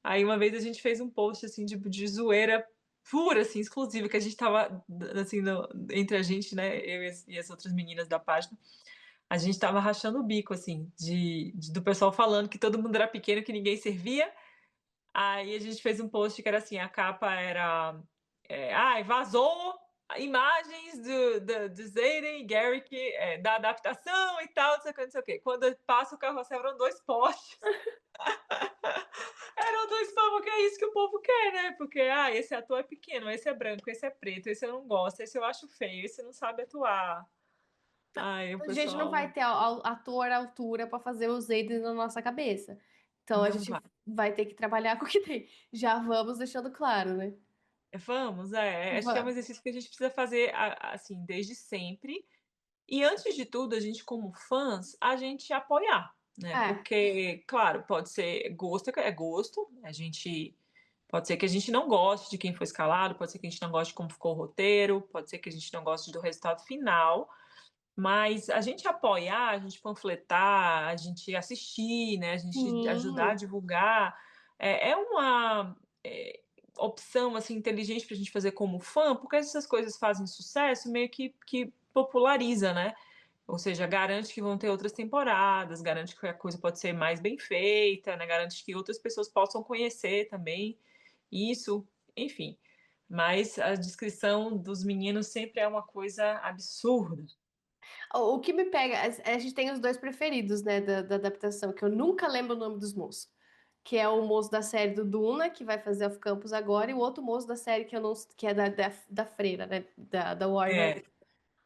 Aí uma vez a gente fez um post assim de zoeira pura, assim, exclusiva, que a gente tava assim, entre a gente, né? Eu e as outras meninas da página, a gente tava rachando o bico, assim, do pessoal falando que todo mundo era pequeno, que ninguém servia. Aí a gente fez um post que era assim, a capa era ai, vazou imagens do Zayden e Garrick da adaptação e tal, não sei o que, não sei o que. Quando passa o carrossel, eram dois postes. Eram dois povos, porque é isso que o povo quer, né? Porque, esse ator é pequeno, esse é branco, esse é preto, esse eu não gosto, esse eu acho feio, esse não sabe atuar. Ai, o A gente não vai pessoal ter ator à altura para fazer os Aiden na nossa cabeça. Então a não gente vai. vai ter que trabalhar com o que tem. Já vamos deixando claro, né? Vamos, acho que é um Vamos. exercício que a gente precisa fazer, assim, desde sempre. E antes de tudo, a gente como fãs, a gente apoiar, né? É, Porque, claro, pode ser gosto é gosto, a gente pode ser que a gente não goste de quem foi escalado, pode ser que a gente não goste de como ficou o roteiro, pode ser que a gente não goste do resultado final, mas a gente apoiar, a gente panfletar, a gente assistir, né? A gente ajudar a sim, divulgar, é uma opção assim inteligente para a gente fazer como fã, porque essas coisas fazem sucesso, meio que populariza, né? Ou seja, garante que vão ter outras temporadas, garante que a coisa pode ser mais bem feita, né? Garante que outras pessoas possam conhecer também isso, enfim. Mas a descrição dos meninos sempre é uma coisa absurda. O que me pega, a gente tem os dois preferidos, né, da adaptação, que eu nunca lembro o nome dos moços. Que é o moço da série do Duna, que vai fazer Off Campus agora, e o outro moço da série que eu não, que é da Freira, né, da Warner. É,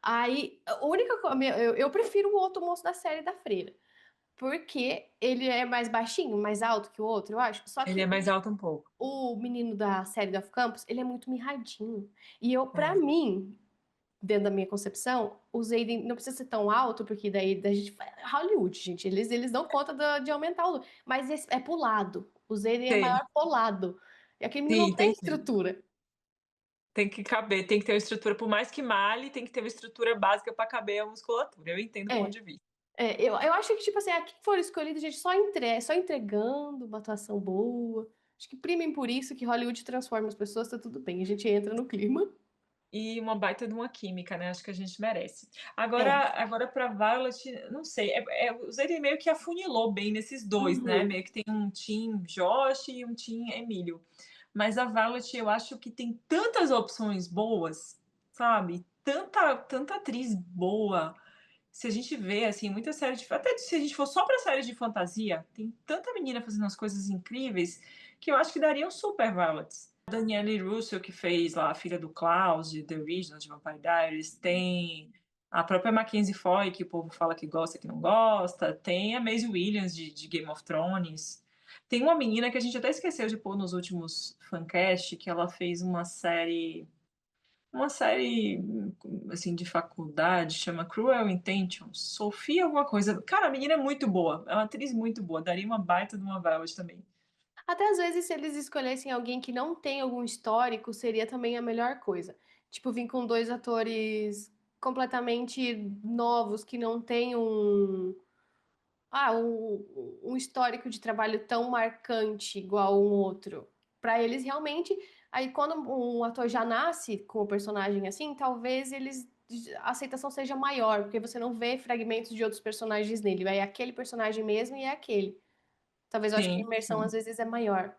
Aí, a única coisa, eu prefiro o outro moço da série da Freira, porque ele é mais baixinho, mais alto que o outro, eu acho. Só ele que é mais alto um pouco. o menino da série do Off Campus, ele é muito mirradinho. E pra É. mim, dentro da minha concepção, o Zayden não precisa ser tão alto, porque daí a gente Hollywood, gente, eles dão conta de aumentar o. Mas é pro lado. O Zayden é Tem, maior pro lado. E aquele menino não sim, tem tem sim. estrutura. Tem que caber, tem que ter uma estrutura, por mais que malhe, tem que ter uma estrutura básica para caber a musculatura. Eu entendo o ponto É, de vista. eu acho que, tipo assim, a quem for escolhido, a gente só entregando uma atuação boa. Acho que primem por isso que Hollywood transforma as pessoas, tá tudo bem. A gente entra no clima. e uma baita de uma química, né, acho que a gente merece. É. Agora pra Violet, não sei, o Zayden meio que afunilou bem nesses 2, né, Uhum. meio que tem um team Josh e um team Emílio. Mas a Violet eu acho que tem tantas opções boas, sabe, tanta atriz boa. Se a gente vê, assim, muita série de até se a gente for só pra séries de fantasia, tem tanta menina fazendo umas coisas incríveis, que eu acho que dariam super Violets. Danielle Russo, que fez lá a filha do Klaus, de The Original, de Vampire Diaries, tem a própria Mackenzie Foy, que o povo fala que gosta, que não gosta, tem a Maisie Williams, de Game of Thrones, tem uma menina que a gente até esqueceu de pôr nos últimos fancast, que ela fez uma série assim de faculdade, chama Cruel Intentions, Sofia alguma coisa. Cara, a menina é muito boa, é uma atriz muito boa, daria uma baita de uma Violet também. Até às vezes, se eles escolhessem alguém que não tem algum histórico, seria também a melhor coisa. Tipo, vir com dois atores completamente novos que não têm um histórico de trabalho tão marcante igual um outro. Pra eles realmente, aí quando um ator já nasce com o personagem assim, talvez a aceitação seja maior, porque você não vê fragmentos de outros personagens nele, é aquele personagem mesmo e é aquele. Talvez eu acho que a Sim, imersão às sim. vezes é maior.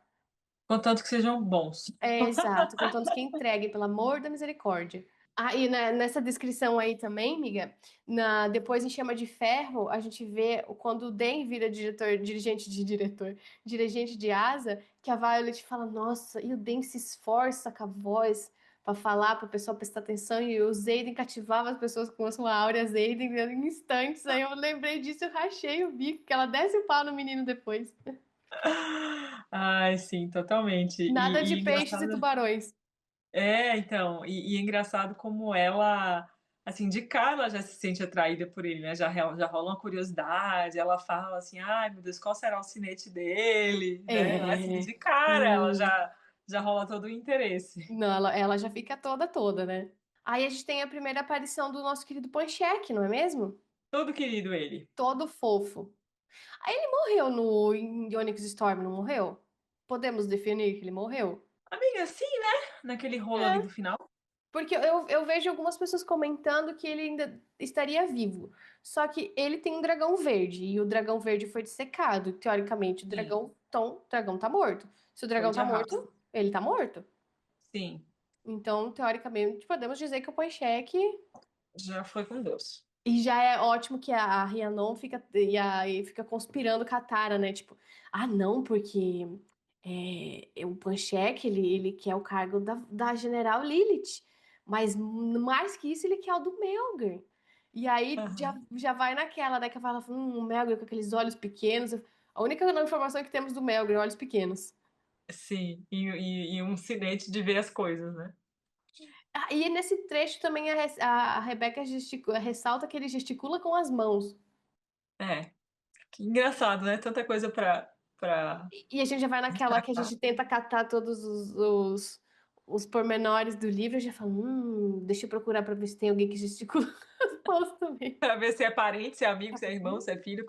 Contanto que sejam bons. É, exato, contanto que entregue, pelo amor da misericórdia. Ah, e nessa descrição aí também, miga, depois em Chama de Ferro, a gente vê quando o Dan vira dirigente de asa, que a Violet fala, nossa, e o Dan se esforça com a voz pra falar, para o pessoal prestar atenção, e o Zayden cativava as pessoas com a sua áurea Zayden em instantes. Aí eu lembrei disso, eu rachei o bico, que ela desce o pau no menino depois. Ai, sim, totalmente. Nada de E peixes e engraçado. tubarões. É, então, e é engraçado como ela, assim, de cara ela já se sente atraída por ele, né? Já rola uma curiosidade, ela fala assim, ai meu Deus, qual será o sinete dele, né? Assim, É. de cara ela Hum. já rola todo o interesse. Não, ela já fica toda, né? Aí a gente tem a primeira aparição do nosso querido Pancheque, não é mesmo? Todo querido ele. Todo fofo. Aí ele morreu no em Onyx Storm, não morreu? Podemos definir que ele morreu? Amiga, sim, né? Naquele rolo ali do É. final. Porque eu vejo algumas pessoas comentando que ele ainda estaria vivo. Só que ele tem um dragão verde, e o dragão verde foi dissecado. Teoricamente, Sim, o dragão tá morto. Se o foi dragão de tá arrasto. morto, ele tá morto. Sim, Então, teoricamente, podemos dizer que o Pancheque. já foi com Deus. E já é ótimo que a Rhiannon fica conspirando com a Tara, né? Tipo, ah, não, porque o Panchek, ele quer o cargo da General Lilith. Mas mais que isso, ele quer o do Melgar. E aí Aham. já vai naquela, né? Que fala, o Melgar com aqueles olhos pequenos. A única informação que temos do Melgar, olhos pequenos. Sim, e um sinete de ver as coisas, né? Ah, e nesse trecho também a Rebecca ressalta que ele gesticula com as mãos. É, que engraçado, né? Tanta coisa pra E a gente já vai naquela que a gente tenta catar todos os pormenores do livro e já fala, deixa eu procurar pra ver se tem alguém que gesticula as mãos também. Pra ver se é parente, se é amigo, se é irmão, se é filho,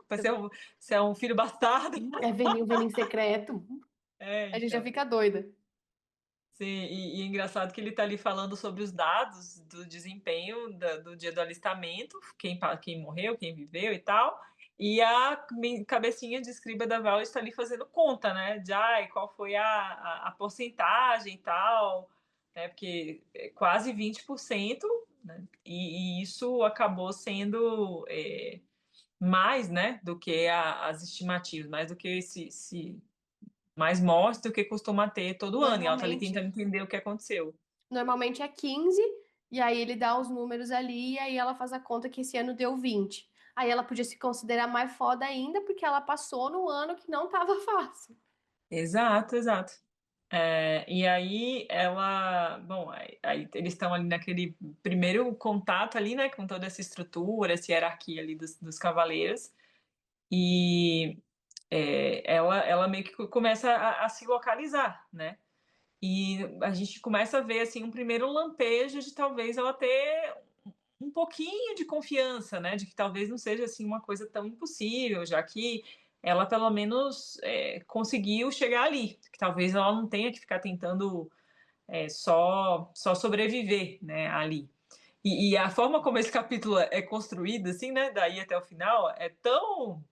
se é um filho bastardo. É veninho secreto. É, A gente já então. fica doida. Sim, e é engraçado que ele tá ali falando sobre os dados do desempenho do dia do alistamento, quem morreu, quem viveu e tal. E a cabecinha de escriba da Val está ali fazendo conta, né? De ai, qual foi a porcentagem e tal, né? Porque é quase 20%, né? E isso acabou sendo mais, né, do que as estimativas, mais do que mais mortes do que costuma ter todo ano. E ela tá ali Normalmente, tentando entender o que aconteceu. normalmente é 15, e aí ele dá os números ali, e aí ela faz a conta que esse ano deu 20. Aí ela podia se considerar mais foda ainda, porque ela passou no ano que não tava fácil. Exato, exato. E aí ela, bom, aí eles estão ali naquele primeiro contato ali, né, com toda essa estrutura, essa hierarquia ali dos cavaleiros, e ela meio que começa a se localizar, né? E a gente começa a ver assim um primeiro lampejo de talvez ela ter um pouquinho de confiança, né, de que talvez não seja assim uma coisa tão impossível, já que ela pelo menos conseguiu chegar ali, que talvez ela não tenha que ficar tentando só sobreviver, né, ali. E a forma como esse capítulo é construído, assim, né, daí até o final, é tão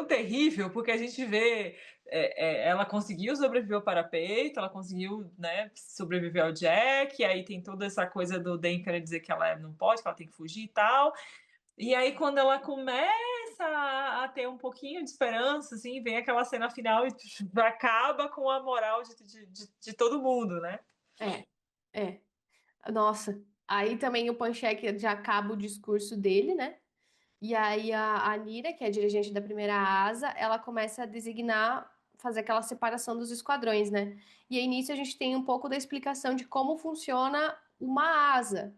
terrível, porque a gente vê ela conseguiu sobreviver ao parapeito, ela conseguiu, né, sobreviver ao Jack, e aí tem toda essa coisa do Dan querer dizer que ela não pode, que ela tem que fugir e tal. E aí, quando ela começa a ter um pouquinho de esperança, assim, vem aquela cena final e acaba com a moral de todo mundo, né? É, é. Nossa. Aí também o Panchek já acaba o discurso dele, né? E aí a Nira, que é a dirigente da primeira asa, ela começa a designar, fazer aquela separação dos esquadrões, né? E aí nisso a gente tem um pouco da explicação de como funciona uma asa,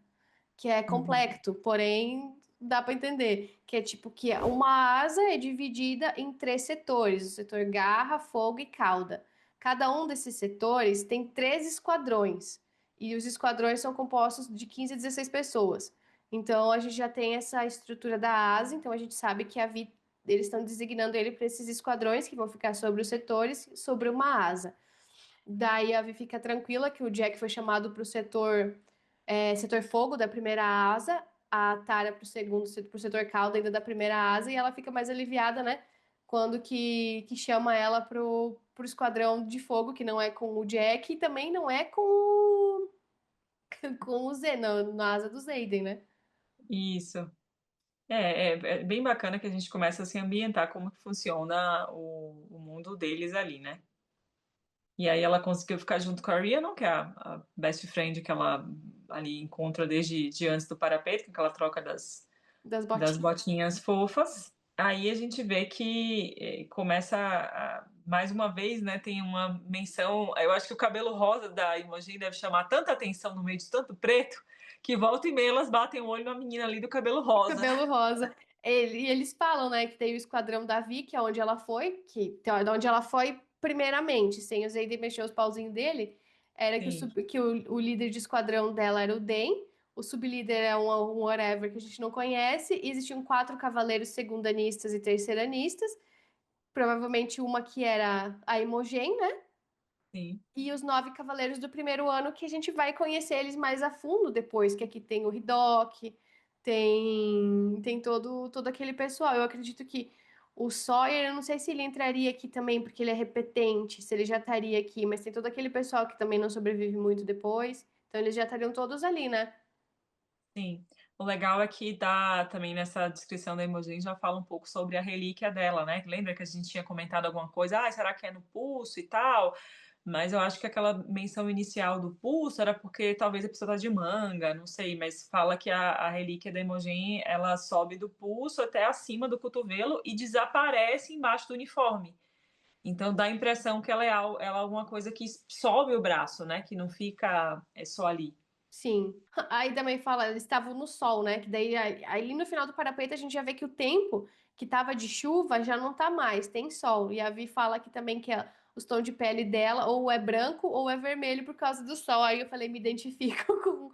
que é Uhum. complexo, porém dá para entender, que é tipo que uma asa é dividida em três setores, o setor garra, fogo e cauda. Cada um desses setores tem três esquadrões, e os esquadrões são compostos de 15 a 16 pessoas. Então a gente já tem essa estrutura da asa, então a gente sabe que eles estão designando ele para esses esquadrões que vão ficar sobre os setores, sobre uma asa. Daí a Vi fica tranquila que o Jack foi chamado para o setor fogo da primeira asa, a Tara para o segundo, para o setor cauda ainda da primeira asa, e ela fica mais aliviada, né? Quando que chama ela pro esquadrão de fogo, que não é com o Jack e também não é com o Z, na asa do Zayden, né? Isso. É bem bacana que a gente começa a se ambientar como que funciona o mundo deles ali, né? E aí ela conseguiu ficar junto com a Rhiannon, que é a best friend que ela ali encontra desde de antes do parapeito, com aquela troca Das das botinhas. botinhas fofas. Aí a gente vê que começa mais uma vez, né? Tem uma menção. Eu acho que o cabelo rosa da Imogen deve chamar tanta atenção no meio de tanto preto que volta e meia elas batem o olho na menina ali do cabelo rosa. Cabelo rosa. E eles falam, né, que tem o Esquadrão Davi, que é onde ela foi, de onde ela foi primeiramente, sem o Zayden mexer os pauzinhos dele, era que, Sim, o líder de esquadrão dela era o Den, o sublíder é um whatever que a gente não conhece, e existiam quatro cavaleiros segundanistas e terceiranistas, provavelmente uma que era a Imogen, né? sim, E os nove cavaleiros do primeiro ano, que a gente vai conhecer eles mais a fundo depois, que aqui tem o Hidoki, tem todo aquele pessoal. Eu acredito que o Sawyer, eu não sei se ele entraria aqui também, porque ele é repetente, se ele já estaria aqui, mas tem todo aquele pessoal que também não sobrevive muito depois. Então eles já estariam todos ali, né? sim. O legal é que dá também nessa descrição da Imogen já fala um pouco sobre a relíquia dela, né? Lembra que a gente tinha comentado alguma coisa? Ah, será que é no pulso e tal? Mas eu acho que aquela menção inicial do pulso era porque talvez a pessoa tá de manga, não sei, mas fala que a relíquia da Imogen, ela sobe do pulso até acima do cotovelo e desaparece embaixo do uniforme. Então dá a impressão que ela é alguma coisa que sobe o braço, né? Que não fica só ali. Sim. Aí também fala, eles estavam no sol, né? Que daí ali no final do parapeito a gente já vê que o tempo que tava de chuva já não tá mais, tem sol. E a Vi fala aqui também que os tons de pele dela ou é branco ou é vermelho por causa do sol. Aí eu falei, me identifico com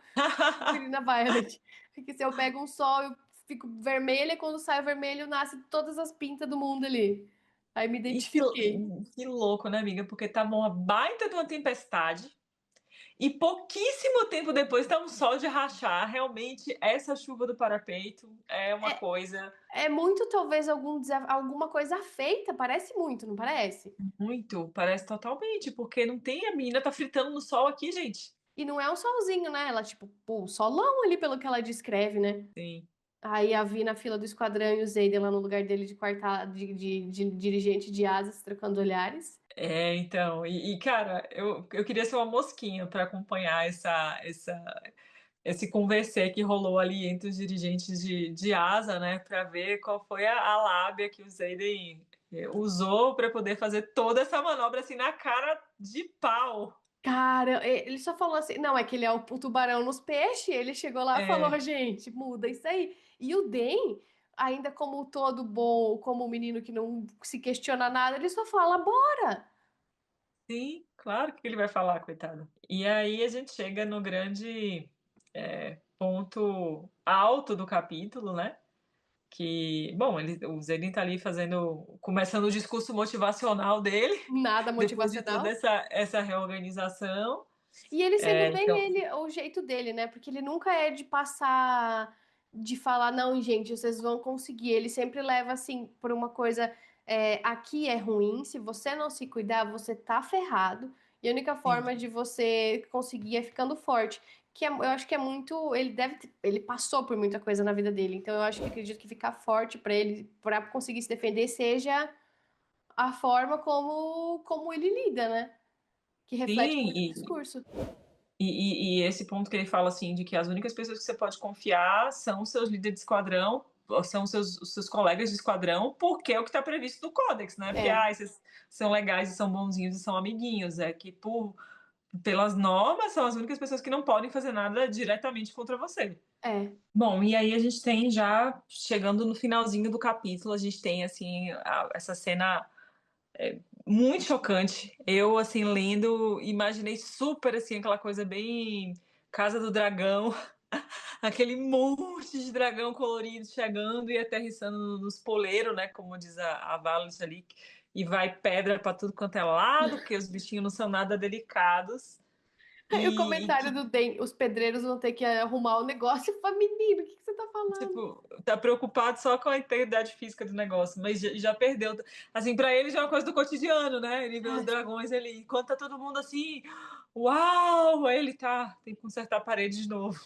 Serena Violet. Porque se eu pego um sol, eu fico vermelha e quando sai o vermelho nasce todas as pintas do mundo ali. Aí me E identifiquei. que louco, né, amiga? Porque tava uma baita de uma tempestade e pouquíssimo tempo depois tá um sol de rachar. Realmente, essa chuva do parapeito é uma coisa É muito, talvez, alguma coisa feita, parece muito, não parece? muito, parece totalmente, porque não tem a menina tá fritando no sol aqui, gente. E não é um solzinho, né? Ela, tipo, pô, solão ali, pelo que ela descreve, né? Sim. Aí a Vi na fila do esquadrão e o Zayden lá no lugar dele de de dirigente de asas, trocando olhares. Então, cara, eu queria ser uma mosquinha para acompanhar esse conversê que rolou ali entre os dirigentes de asa, né, para ver qual foi a lábia que o Zayden usou para poder fazer toda essa manobra assim na cara de pau. Cara, ele só falou assim, não, é que ele é o tubarão nos peixes. Ele chegou lá e falou, É, gente, muda isso aí. E o Den, ainda como todo bom, como um menino que não se questiona nada, ele só fala, bora. sim, claro que ele vai falar, coitado. E aí a gente chega no grande ponto alto do capítulo, né? Que, bom, o Zedin tá ali começando o discurso motivacional dele, Nada depois de toda motivacional. essa reorganização. E ele sendo bem Então, ele, o jeito dele, né? Porque ele nunca é de passar, de falar, não, gente, vocês vão conseguir. Ele sempre leva assim por uma coisa, aqui é ruim, se você não se cuidar, você tá ferrado. E a única sim, forma de você conseguir é ficando forte. Eu acho que é muito, ele passou por muita coisa na vida dele. Então eu acho que acredito que ficar forte pra ele, pra conseguir se defender, seja a forma como ele lida, né? Que reflete sim, muito o discurso. e esse ponto que ele fala assim, de que as únicas pessoas que você pode confiar são os seus líderes de esquadrão, ou são os seus colegas de esquadrão, porque é o que está previsto no Códex, né? Porque, É, esses são legais e são bonzinhos e são amiguinhos. É que, pelas normas, são as únicas pessoas que não podem fazer nada diretamente contra você. é. Bom, e aí a gente tem já, chegando no finalzinho do capítulo, a gente tem, assim, essa cena muito chocante. Eu, assim, lendo, imaginei super, assim, aquela coisa bem Casa do Dragão, aquele monte de dragão colorido chegando e aterrissando nos poleiros, né, como diz a Valis ali, e vai pedra para tudo quanto é lado, porque os bichinhos não são nada delicados. Aí o E comentário que, do Den, os pedreiros vão ter que arrumar o negócio. Eu falo, menino, o que você tá falando? tipo, tá preocupado só com a integridade física do negócio, mas já perdeu. Assim, para ele já é uma coisa do cotidiano, né? Ele vê os É, dragões ali, enquanto tá todo mundo assim, uau! Aí ele tá, tem que consertar a parede de novo.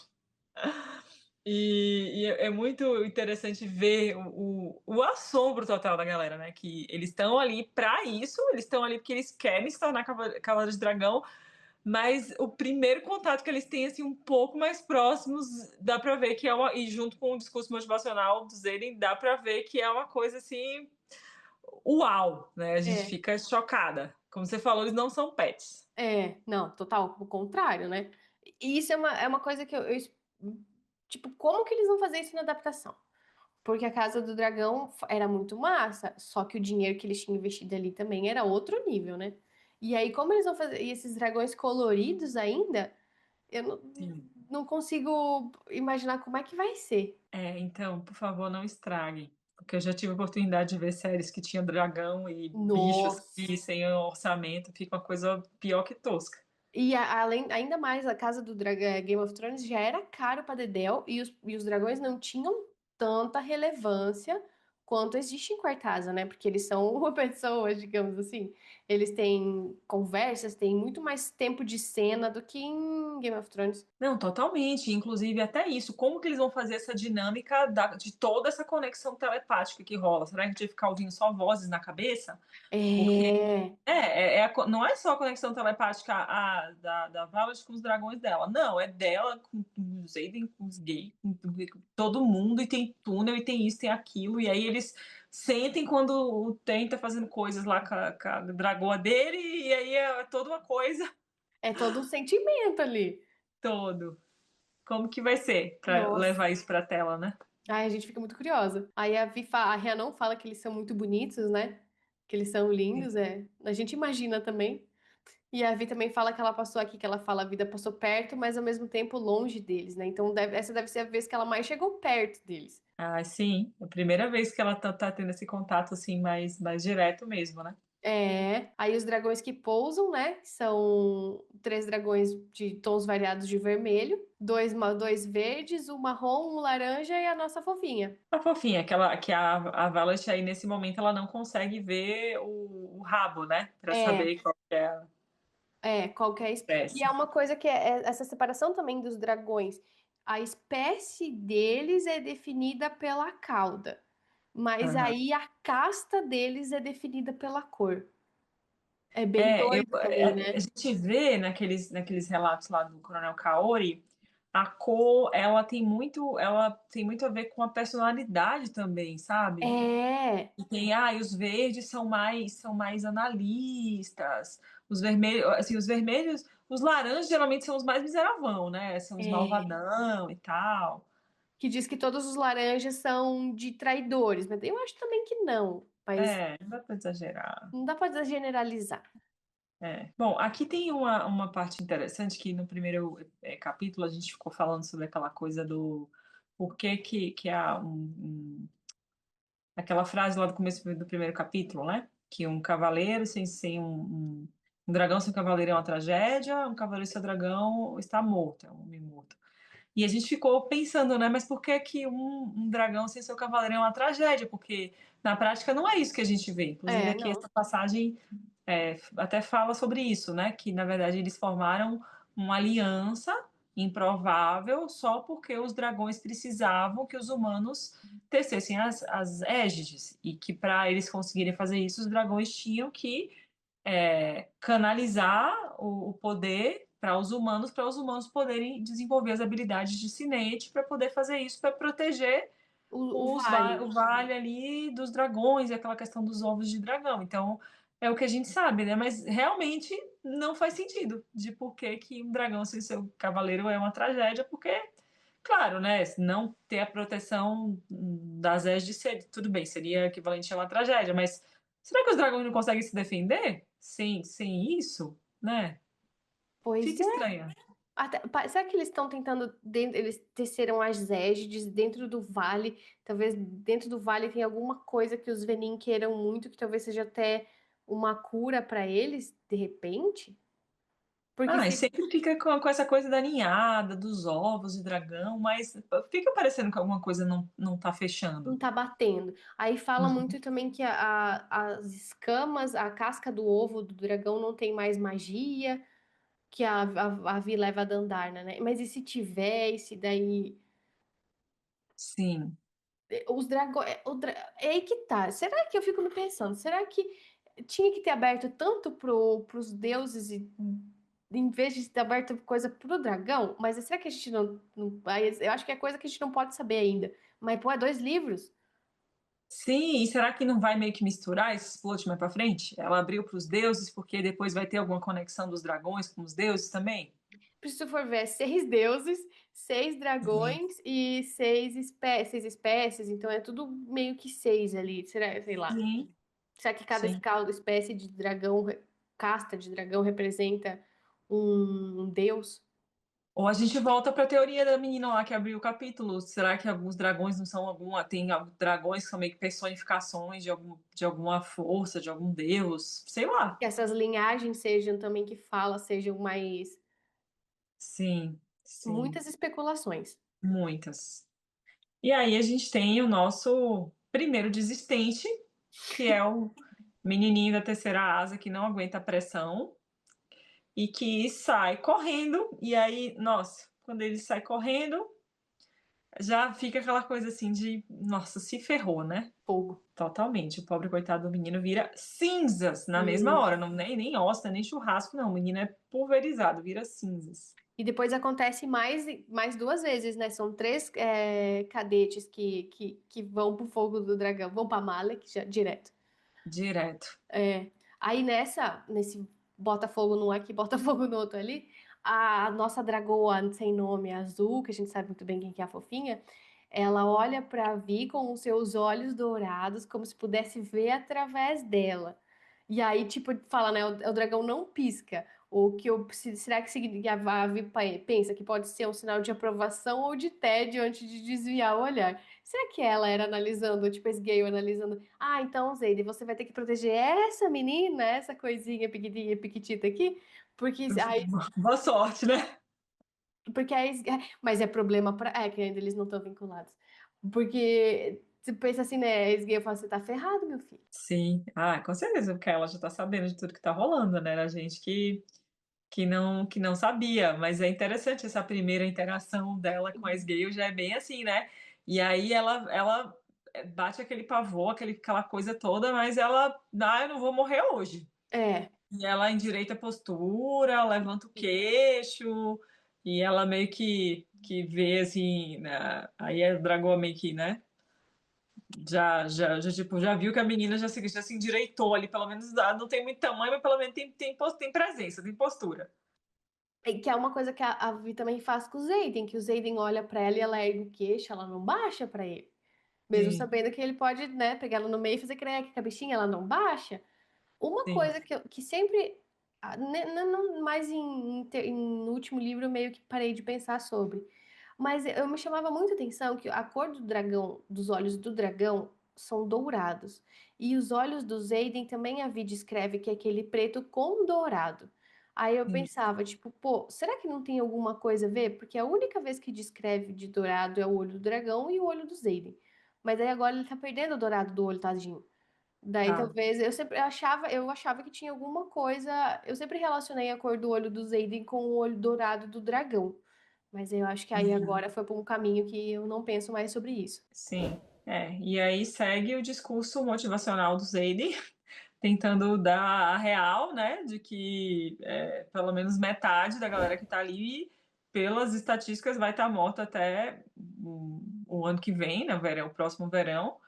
E é muito interessante ver o assombro total da galera, né? Que eles estão ali para isso, eles estão ali porque eles querem se tornar Cavaleiros de Dragão, mas o primeiro contato que eles têm, assim, um pouco mais próximos, dá pra ver que é uma. E junto com o discurso motivacional do Zeden, dá pra ver que é uma coisa assim. Uau! Né? A gente é, fica chocada. Como você falou, eles não são pets. não, total, o contrário, né? E isso é uma coisa que tipo, como que eles vão fazer isso na adaptação? Porque a Casa do Dragão era muito massa, só que o dinheiro que eles tinham investido ali também era outro nível, né? E aí, como eles vão fazer? E esses dragões coloridos ainda, eu Sim. não consigo imaginar como é que vai ser. Então, por favor, não estraguem. Porque eu já tive a oportunidade de ver séries que tinham dragão e bichos Nossa! que sem orçamento fica uma coisa pior que tosca. E além, ainda mais, a Casa do Dragão, Game of Thrones já era caro pra Dedéu e os dragões não tinham tanta relevância quanto existe em Quartasa, né? Porque eles são uma pessoa, digamos assim. Eles têm conversas, têm muito mais tempo de cena do que em Game of Thrones. Não, totalmente. Inclusive, até isso. Como que eles vão fazer essa dinâmica de toda essa conexão telepática que rola? Será que a gente vai ficar ouvindo só vozes na cabeça? Porque É, não é só a conexão telepática da Violet com os dragões dela. Não, é dela com os Aiden, com os gays, com todo mundo, e tem túnel, e tem isso, tem aquilo. E aí eles sentem quando o Tem tá fazendo coisas lá com a dragoa dele, e aí é toda uma coisa é todo um sentimento ali. todo. Como que vai ser para Nossa. levar isso pra tela, né? Ai, a gente fica muito curiosa. Aí a Rhiannon fala que eles são muito bonitos, né? Que eles são lindos, é. A gente imagina também. E a Vi também fala que ela passou aqui, que ela fala a vida passou perto, mas ao mesmo tempo longe deles, né? Então essa deve ser a vez que ela mais chegou perto deles. Ah, sim. É a primeira vez que ela tá tendo esse contato assim mais direto mesmo, né? Aí os dragões que pousam, né? São três dragões de tons variados de vermelho, dois verdes, um marrom, um laranja e a nossa fofinha. A fofinha, que a Violet aí nesse momento ela não consegue ver o rabo, né? Pra É, saber qual que é a qualquer. E espécie. é uma coisa que essa separação também dos dragões. A espécie deles é definida pela cauda, mas Aham. aí a casta deles é definida pela cor. É bem doido também, A né? gente vê naqueles relatos lá do Coronel Kaori, a cor, ela tem muito a ver com a personalidade também, sabe? É, E e os verdes são mais analistas, os vermelhos, assim, os laranjas geralmente são os mais miseravão, né? São os é. malvadão e tal. Que diz que todos os laranjas são de traidores, mas eu acho também que não. Mas Não dá pra exagerar. não dá pra generalizar. Bom, aqui tem uma parte interessante que no primeiro capítulo a gente ficou falando sobre aquela coisa do por que há aquela frase lá do começo do primeiro capítulo, né? Que um cavaleiro sem um Um dragão sem cavaleiro é uma tragédia, um cavaleiro sem dragão está morto, é um homem morto. E a gente ficou pensando, né, mas por que que um dragão sem seu cavaleiro é uma tragédia? Porque na prática não é isso que a gente vê. Inclusive É, aqui não. essa passagem até fala sobre isso, né? Que na verdade eles formaram uma aliança improvável só porque os dragões precisavam que os humanos tecessem as égides e que para eles conseguirem fazer isso os dragões tinham que canalizar o poder para os humanos poderem desenvolver as habilidades de sinete para poder fazer isso, para proteger O vale. o vale ali dos dragões e aquela questão dos ovos de dragão. Então, é o que a gente sabe, né? Mas realmente não faz sentido de por que, que um dragão sem seu cavaleiro é uma tragédia, porque, claro, né? Não ter a proteção das Aes tudo bem, seria equivalente a uma tragédia, mas será que os dragões não conseguem se defender sem isso, né? Pois Fica é. estranha. Será que eles estão tentando, eles teceram as égides dentro do vale? Talvez dentro do vale tem alguma coisa que os Venin queiram muito, que talvez seja até uma cura para eles, de repente? Porque Ah, e se sempre fica com essa coisa da ninhada, dos ovos de dragão, mas fica parecendo que alguma coisa não tá não fechando. tá batendo. Aí fala Uhum. muito também que as escamas, a casca do ovo do dragão não tem mais magia, que a Vi leva a Dandarna, né? Mas e se tiver, e se daí. Sim. Os dragões. É aí que tá. Será que eu fico me pensando? Será que tinha que ter aberto tanto pros deuses e em vez de ter aberto coisa pro dragão? Mas será que a gente aí eu acho que é coisa que a gente não pode saber ainda. Mas, pô, é 2 livros. Sim, e será que não vai meio que misturar esses plot mais pra frente? Ela abriu para os deuses, porque depois vai ter alguma conexão dos dragões com os deuses também? Se tu for ver, é 6 deuses, 6 dragões Sim. e 6 espécies. Então é tudo meio que 6 ali. Será, sei lá. Sim, Será que sim. cada espécie de dragão, casta de dragão, representa um deus? Ou a gente volta para a teoria da menina lá que abriu o capítulo. Será que alguns dragões não são alguma. Tem dragões que são meio que personificações de alguma força, de algum deus? Sei lá. Que essas linhagens sejam também que fala, sejam mais. Sim, sim. Muitas especulações. Muitas. E aí a gente tem o nosso primeiro desistente, que é o menininho da terceira asa que não aguenta a pressão e que sai correndo. E aí, nossa, quando ele sai correndo, já fica aquela coisa assim de, nossa, se ferrou, né? Fogo. Totalmente. O pobre coitado do menino vira cinzas na mesma Sim. hora. Não, nem ostra, nem churrasco, não. O menino é pulverizado, vira cinzas. E depois acontece mais 2 vezes, né? São 3 cadetes que vão pro fogo do dragão, vão pra Malek já, direto. Direto. É. Aí nesse bota fogo num aqui, bota fogo no outro ali, a nossa dragoa sem nome azul, que a gente sabe muito bem quem que é a fofinha, ela olha pra Vi com os seus olhos dourados, como se pudesse ver através dela. E aí, tipo, fala, né? O dragão não pisca. O que eu será que significa a Vi pensa que pode ser um sinal de aprovação ou de tédio antes de desviar o olhar? Será que ela era analisando, tipo, esse Gale analisando? Ah, então, Zeide, você vai ter que proteger essa menina, essa coisinha pequenininha, piquitita aqui, porque aí, Boa sorte, né? mas é problema para, que ainda eles não estão vinculados. Porque você pensa assim, né, esse Gale fala, você tá ferrado, meu filho. Sim. Ah, com certeza, porque ela já tá sabendo de tudo que tá rolando, né? A gente que não sabia, mas é interessante essa primeira interação dela com a Sgale, já é bem assim, né? E aí ela bate aquele pavor, aquela coisa toda, mas ela, eu não vou morrer hoje. É, E ela endireita a postura, levanta o queixo, e ela meio que vê assim, né? Aí a Dragoa meio que, né? Tipo, já viu que a menina já se endireitou ali, pelo menos não tem muito tamanho, mas pelo menos tem presença, tem postura. que é uma coisa que a Vi também faz com o Zayden, que o Zayden olha pra ela e ela ergue o queixo, ela não baixa pra ele. Mesmo Sim, sabendo que ele pode, né, pegar ela no meio e fazer creque com a bichinha, ela não baixa. Uma sim. coisa que sempre, não mais no último livro, eu meio que parei de pensar sobre. Mas eu me chamava muita atenção que a cor do dragão, dos olhos do dragão, são dourados. E os olhos do Zayden também a Vi descreve que é aquele preto com dourado. Aí eu Entendi. pensava, tipo, pô, será que não tem alguma coisa a ver? Porque a única vez que descreve de dourado é o olho do dragão e o olho do Zayden. Mas aí agora ele tá perdendo o dourado do olho, tadinho. Daí Tá. talvez eu achava que tinha alguma coisa. Eu sempre relacionei a cor do olho do Zayden com o olho dourado do dragão. Mas eu acho que aí Uhum. agora foi por um caminho que eu não penso mais sobre isso. Sim. E aí segue o discurso motivacional do Zayn, tentando dar a real, né, de que pelo menos metade da galera que tá ali, pelas estatísticas, vai estar morta até o ano que vem, né, o próximo verão.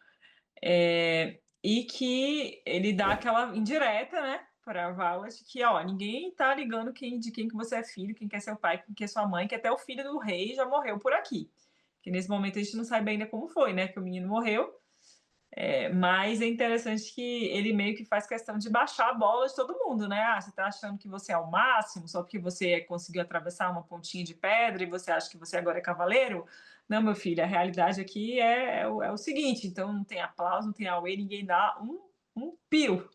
E que ele dá aquela indireta, né, para Valas, que ó, ninguém tá ligando de quem que você é filho, quem que é seu pai, quem que é sua mãe, que até o filho do rei já morreu por aqui. Que nesse momento a gente não sabe ainda como foi, né, que o menino morreu. Mas é interessante que ele meio que faz questão de baixar a bola de todo mundo, né? Ah, você tá achando que você é o máximo só porque você conseguiu atravessar uma pontinha de pedra e você acha que você agora é cavaleiro? Não, meu filho, a realidade aqui é o seguinte: então não tem aplauso, não tem auê, ninguém dá um pio.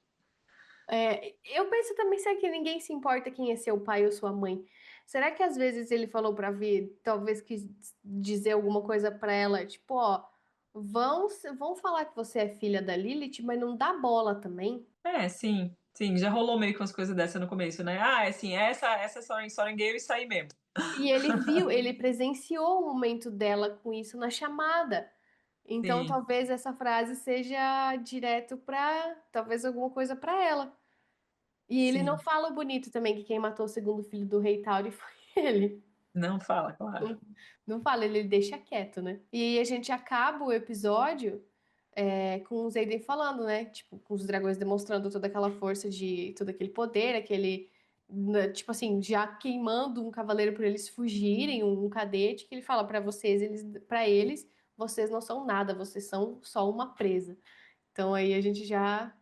Eu penso também, será que ninguém se importa quem é seu pai ou sua mãe? Será que às vezes ele falou pra Vi, talvez quis dizer alguma coisa pra ela, tipo, ó, vão falar que você é filha da Lilith, mas não dá bola também? Sim, sim, já rolou meio com as coisas dessa no começo, né? Ah, é assim, essa Sorengale e isso aí mesmo. E ele viu, ele presenciou o momento dela com isso na chamada. Então, Sim, talvez essa frase seja direto pra, talvez alguma coisa pra ela. E ele não sim, fala bonito também que quem matou o segundo filho do rei Tauri foi ele. não fala, claro. Não, não fala, ele deixa quieto, né? E aí a gente acaba o episódio com o Zayden falando, né? Tipo, com os dragões demonstrando toda aquela força de todo aquele poder, aquele, né, tipo assim, já queimando um cavaleiro por eles fugirem, um cadete, que ele fala pra vocês, para eles, vocês não são nada, vocês são só uma presa. Então aí a gente já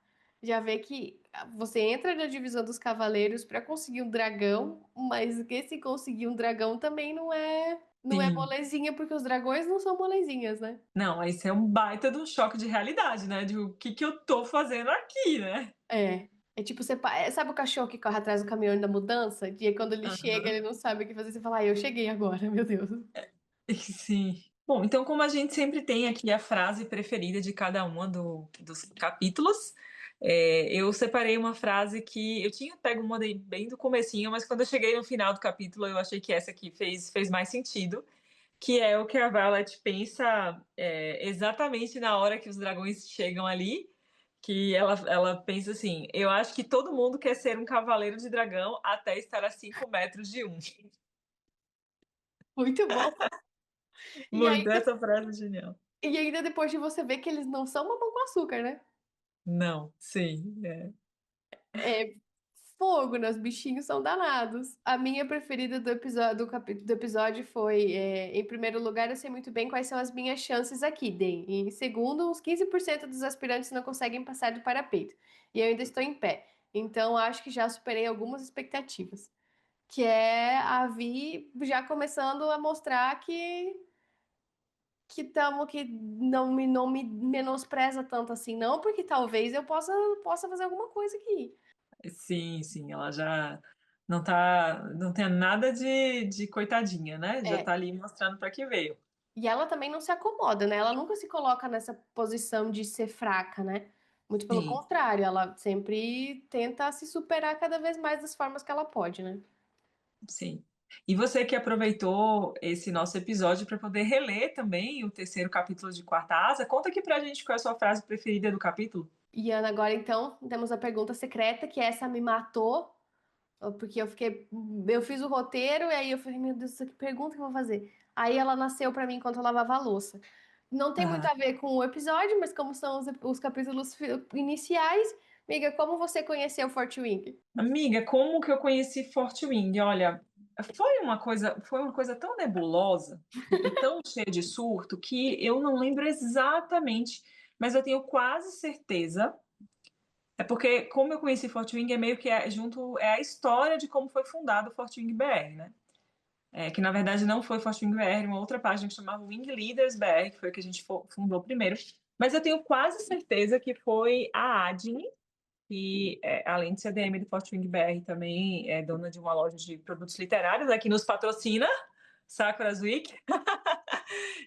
vê que você entra na divisão dos cavaleiros para conseguir um dragão, mas esse conseguir um dragão também não é Sim. molezinha, porque os dragões não são molezinhas, né? Não, isso é um baita de um choque de realidade, né? De o que que eu tô fazendo aqui, né? É. É tipo, sabe o cachorro que corre atrás do caminhão da mudança? E aí, quando ele chega, ele Aham. não sabe o que fazer. Você fala, eu cheguei agora, meu Deus. Sim. Bom, então como a gente sempre tem aqui a frase preferida de cada uma dos capítulos, eu separei uma frase que eu tinha pego uma bem do comecinho, mas quando eu cheguei no final do capítulo eu achei que essa aqui fez mais sentido, que é o que a Violet pensa exatamente na hora que os dragões chegam ali, que ela pensa assim, eu acho que todo mundo quer ser um cavaleiro de dragão até estar a 5 metros de um. Muito bom. E Muito, ainda, essa frase é genial. e ainda depois de você ver que eles não são mamão com açúcar, né? Não, sim, É fogo, né? Os bichinhos são danados. A minha preferida do episódio, do episódio foi, em primeiro lugar, eu sei muito bem quais são as minhas chances aqui, Den. E em segundo, uns 15% dos aspirantes não conseguem passar do parapeito. E eu ainda estou em pé. Então, acho que já superei algumas expectativas. Que é a Vi já começando a mostrar que não me menospreza tanto assim, não, porque talvez eu possa fazer alguma coisa aqui. sim, sim, ela já não tem nada de coitadinha, né? Já É. tá ali mostrando para que veio. E ela também não se acomoda, né? Ela nunca se coloca nessa posição de ser fraca, né? Muito pelo Sim, contrário, ela sempre tenta se superar cada vez mais das formas que ela pode, né? sim. E você que aproveitou esse nosso episódio para poder reler também o terceiro capítulo de Quarta Asa, conta aqui pra gente qual é a sua frase preferida do capítulo. E Ana, agora então, temos a pergunta secreta, que essa me matou, porque eu fiz o roteiro e aí eu falei, meu Deus, que pergunta que eu vou fazer? Aí ela nasceu pra mim enquanto eu lavava a louça. Não tem muito Ah, a ver com o episódio, mas como são os capítulos iniciais, amiga, como você conheceu Fort Wing? amiga, como que eu conheci Fort Wing? Olha, foi uma coisa tão nebulosa e tão cheia de surto que eu não lembro exatamente, mas eu tenho quase certeza. É porque, como eu conheci Fort Wing, é meio que é a história de como foi fundado o Fort Wing BR, né? Que na verdade não foi Fort Wing BR, uma outra página que chamava Wing Leaders BR, que foi a que a gente fundou primeiro. Mas eu tenho quase certeza que foi a Adne, que, além de ser DM do Fortwing BR, também é dona de uma loja de produtos literários, né, que nos patrocina, Sakura's Week.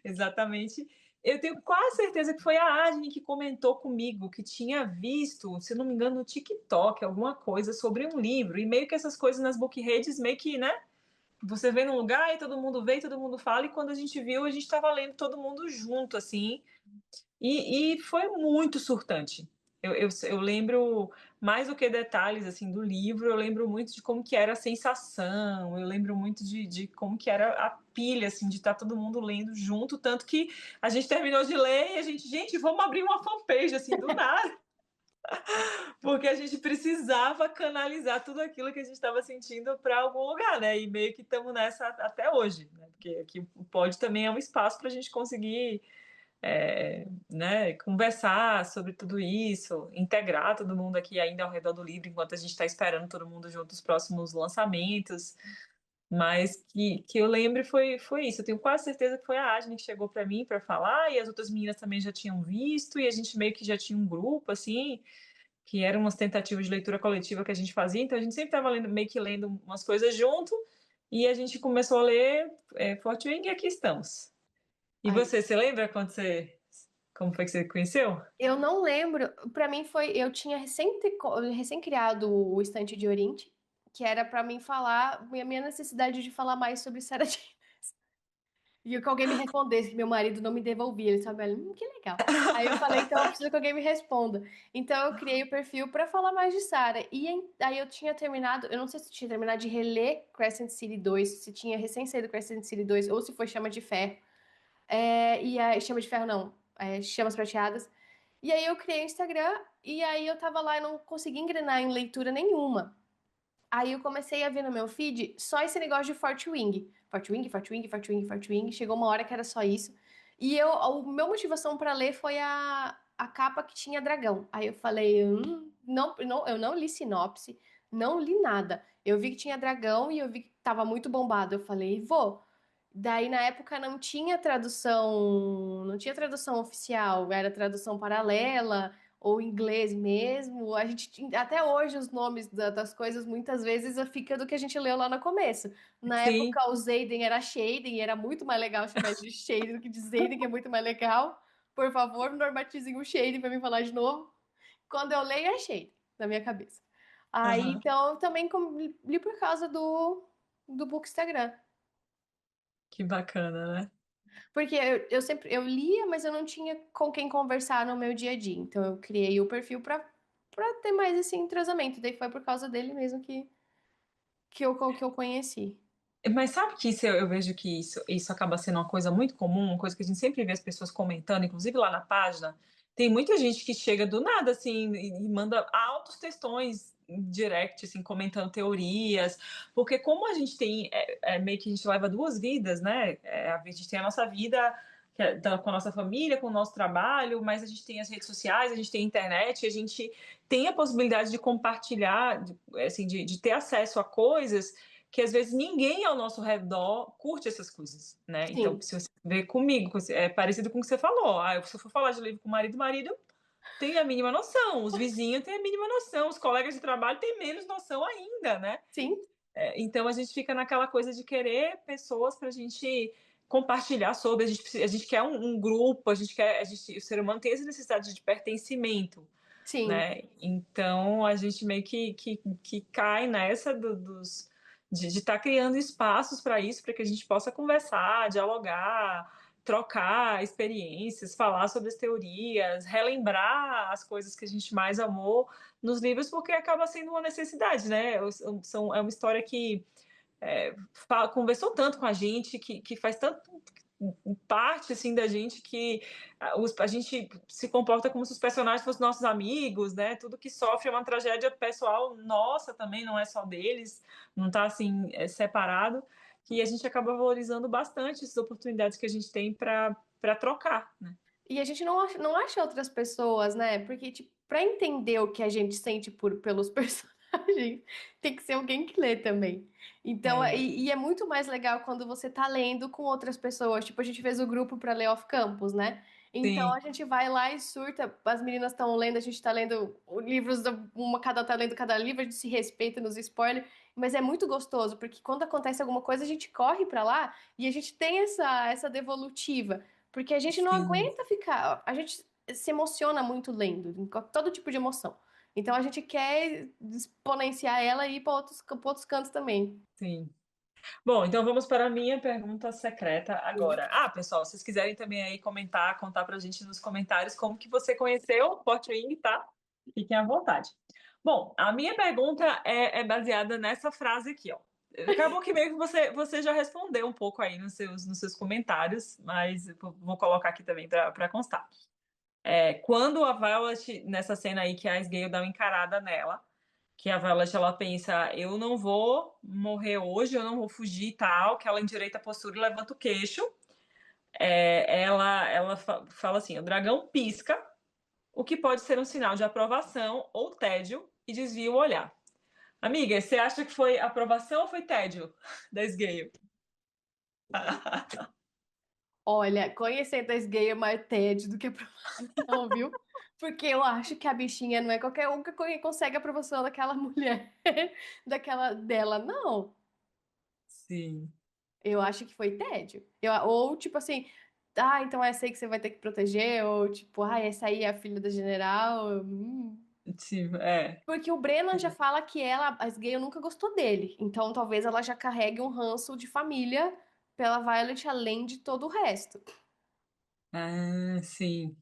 Exatamente. Eu tenho quase certeza que foi a Adne que comentou comigo que tinha visto, se não me engano, no TikTok, alguma coisa sobre um livro. E meio que essas coisas nas book redes, meio que, né? Você vê num lugar e todo mundo vê e todo mundo fala. E quando a gente viu, a gente estava lendo todo mundo junto, assim. E foi muito surtante. Eu lembro mais do que detalhes assim do livro, eu lembro muito de como que era a sensação, eu lembro muito de como que era a pilha assim de estar todo mundo lendo junto, tanto que a gente terminou de ler e a gente, vamos abrir uma fanpage assim do nada, porque a gente precisava canalizar tudo aquilo que a gente estava sentindo para algum lugar, né? E meio que estamos nessa até hoje, né? Porque aqui o Pod também é um espaço para a gente conseguir né, conversar sobre tudo isso, integrar todo mundo aqui ainda ao redor do livro, enquanto a gente está esperando todo mundo junto os próximos lançamentos. Mas que eu lembre foi isso. Eu tenho quase certeza que foi a Agnes que chegou para mim para falar, e as outras meninas também já tinham visto, e a gente meio que já tinha um grupo, assim, que eram umas tentativas de leitura coletiva que a gente fazia, então a gente sempre estava meio que lendo umas coisas junto, e a gente começou a ler Fortwing e aqui estamos. E Ai, você lembra como foi que você conheceu? eu não lembro, pra mim foi, eu tinha recém criado o Estante de Oriente, que era pra mim falar, a minha necessidade de falar mais sobre Sarah Jane. E que alguém me respondesse, que meu marido não me devolvia. Ele sabe, que legal. Aí eu falei, então eu preciso que alguém me responda. Então eu criei o perfil pra falar mais de Sarah. E aí eu tinha terminado, eu não sei se eu tinha terminado de reler Crescent City 2, se tinha recém saído Crescent City 2, ou se foi Chama de Ferro. E aí, Chama de Ferro não, Chamas Prateadas. E aí eu criei o Instagram, e aí eu tava lá e não consegui engrenar em leitura nenhuma. Aí eu comecei a ver no meu feed só esse negócio de Fortwing. Fortwing, Fortwing, Fortwing, Fortwing. Chegou uma hora que era só isso. E a minha motivação pra ler foi a capa que tinha dragão. Aí eu falei, não, não, eu não li sinopse, não li nada. Eu vi que tinha dragão e eu vi que tava muito bombado. Eu falei, vou. Daí na época não tinha tradução oficial, era tradução paralela ou inglês mesmo. Até hoje os nomes das coisas muitas vezes fica do que a gente leu lá no começo. Na Sim, época o Zayden era Shaden e era muito mais legal chamar ele de Shaden do que de Zayden, que é muito mais legal. Por favor, normatizem o Shaden para mim falar de novo. Quando eu leio é Shaden na minha cabeça. Aí aham. então eu também li por causa do Book Instagram. Que bacana, né? Porque eu sempre eu lia, mas eu não tinha com quem conversar no meu dia a dia. Então eu criei o perfil para ter mais esse entrosamento. Daí foi por causa dele mesmo que eu conheci. Mas sabe que eu vejo que isso acaba sendo uma coisa muito comum, uma coisa que a gente sempre vê as pessoas comentando, inclusive lá na página. Tem muita gente que chega do nada, assim, e manda altos textões em direct, assim, comentando teorias, porque como a gente tem, meio que a gente leva duas vidas, né? A gente tem a nossa vida com a nossa família, com o nosso trabalho, mas a gente tem as redes sociais, a gente tem a internet, a gente tem a possibilidade de compartilhar, assim, de ter acesso a coisas que às vezes ninguém ao nosso redor curte essas coisas, né? Então, Sim, se você vê comigo, é parecido com o que você falou. Se eu for falar de livro com o marido tem a mínima noção, os vizinhos têm a mínima noção, os colegas de trabalho têm menos noção ainda, né? sim, Então a gente fica naquela coisa de querer pessoas para a gente compartilhar sobre, a gente quer um grupo, o ser humano tem essa necessidade de pertencimento, sim. né? Então a gente meio que cai nessa de estar criando espaços para isso, para que a gente possa conversar, dialogar, trocar experiências, falar sobre as teorias, relembrar as coisas que a gente mais amou nos livros, porque acaba sendo uma necessidade, né? É uma história que conversou tanto com a gente, que faz tanto parte assim da gente que a gente se comporta como se os personagens fossem nossos amigos, né? Tudo que sofre é uma tragédia pessoal nossa também, não é só deles, não está assim separado, que a gente acaba valorizando bastante essas oportunidades que a gente tem para trocar, né? E a gente não acha outras pessoas, né? Porque, tipo, pra entender o que a gente sente pelos personagens, tem que ser alguém que lê também. Então, É, e é muito mais legal quando você tá lendo com outras pessoas. Tipo, a gente fez o grupo pra ler Off Campus, né? Então a sim, gente vai lá e surta. As meninas estão lendo, a gente tá lendo livros, uma cada tá lendo cada livro, a gente se respeita nos spoilers. Mas é muito gostoso, porque quando acontece alguma coisa, a gente corre pra lá e a gente tem essa devolutiva. Porque a gente não sim, aguenta ficar. A gente se emociona muito lendo, em todo tipo de emoção. Então a gente quer exponenciar ela e ir pra outros cantos também. sim. Bom, então vamos para a minha pergunta secreta agora. Ah, pessoal, se vocês quiserem também aí comentar, contar pra gente nos comentários como que você conheceu o Portwing, tá? Fiquem à vontade. Bom, a minha pergunta é baseada nessa frase aqui, ó. Acabou que meio que você já respondeu um pouco aí nos seus comentários, mas eu vou colocar aqui também para constar. Quando a Violet, nessa cena aí que a Asgale dá uma encarada nela, que a Violet ela pensa, eu não vou morrer hoje, eu não vou fugir e tal, que ela endireita a postura e levanta o queixo. Ela fala assim: o dragão pisca, o que pode ser um sinal de aprovação ou tédio, e desvia o olhar. Amiga, você acha que foi aprovação ou foi tédio da Sgale? Olha, conhecendo a gay é mais TED do que aprovação, viu? Porque eu acho que a bichinha não é qualquer um que consegue a aprovação daquela mulher, daquela dela, não. Sim, Eu acho que foi tédio. Ou tipo assim, ah, então é essa aí que você vai ter que proteger, ou tipo, ah, essa aí é a filha da general. sim, Porque o Brennan já fala que ela, a Gale nunca gostou dele. Então talvez ela já carregue um ranço de família pela Violet, além de todo o resto. sim,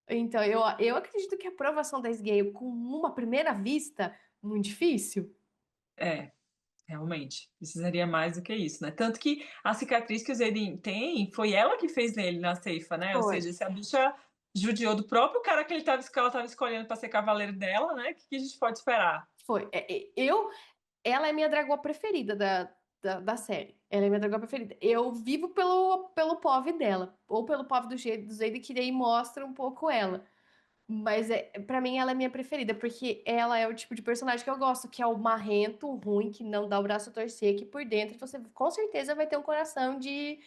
Então, eu acredito que a aprovação da Gale com uma primeira vista, muito difícil. é. Realmente, precisaria mais do que isso, né? Tanto que a cicatriz que o Zedin tem foi ela que fez nele na ceifa, né? Ou Foi. seja, se a bicha judiou do próprio cara que ela estava escolhendo para ser cavaleiro dela, né? O que a gente pode esperar? Foi. Ela é minha dragoa preferida da série. Ela é minha dragoa preferida. Eu vivo pelo POV dela, ou pelo POV do Zayde, que daí mostra um pouco ela. Mas para mim ela é minha preferida, porque ela é o tipo de personagem que eu gosto, que é o marrento, o ruim, que não dá o braço a torcer, que por dentro você com certeza vai ter um coração de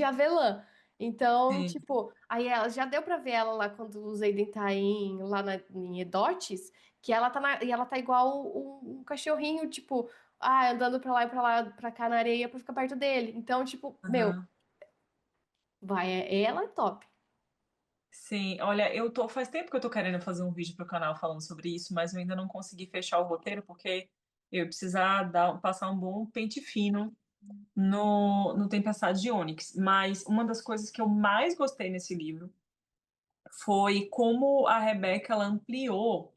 avelã. Então, Sim, tipo, aí ela já deu pra ver ela lá quando o Zayden tá em Edotes, que ela tá, e ela tá igual um cachorrinho, tipo, andando pra lá e pra lá, pra cá na areia pra ficar perto dele. Então, tipo, meu, aham. ela é top. Sim, olha, faz tempo que eu tô querendo fazer um vídeo pro canal falando sobre isso, mas eu ainda não consegui fechar o roteiro porque eu ia precisar passar um bom pente fino no Tempestade de Ônix. Mas uma das coisas que eu mais gostei nesse livro foi como a Rebeca ela ampliou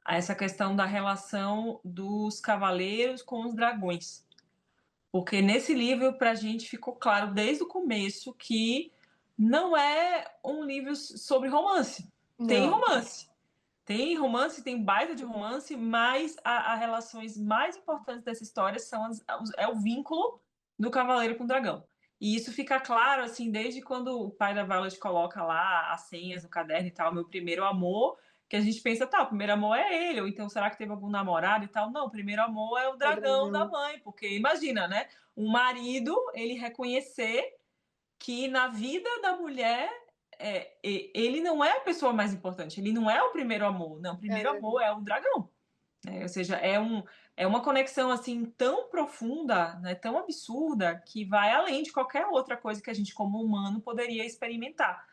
essa questão da relação dos cavaleiros com os dragões. Porque nesse livro, para a gente, ficou claro desde o começo que não é um livro sobre romance. Tem Não, romance. Tem romance, tem baita de romance, mas as relações mais importantes dessa história é o vínculo do cavaleiro com o dragão. E isso fica claro, assim, desde quando o pai da Violet coloca lá as senhas no caderno e tal, meu primeiro amor, que a gente pensa, tá, o primeiro amor é ele, ou então será que teve algum namorado e tal? Não, o primeiro amor é o é o dragão da dragão. mãe, porque imagina, né? Um marido, ele reconhecer que na vida da mulher ele não é a pessoa mais importante, ele não é o primeiro amor, não, o É o primeiro dragão. amor é o dragão, né? Ou seja, é uma conexão assim tão profunda, né, tão absurda, que vai além de qualquer outra coisa que a gente como humano poderia experimentar.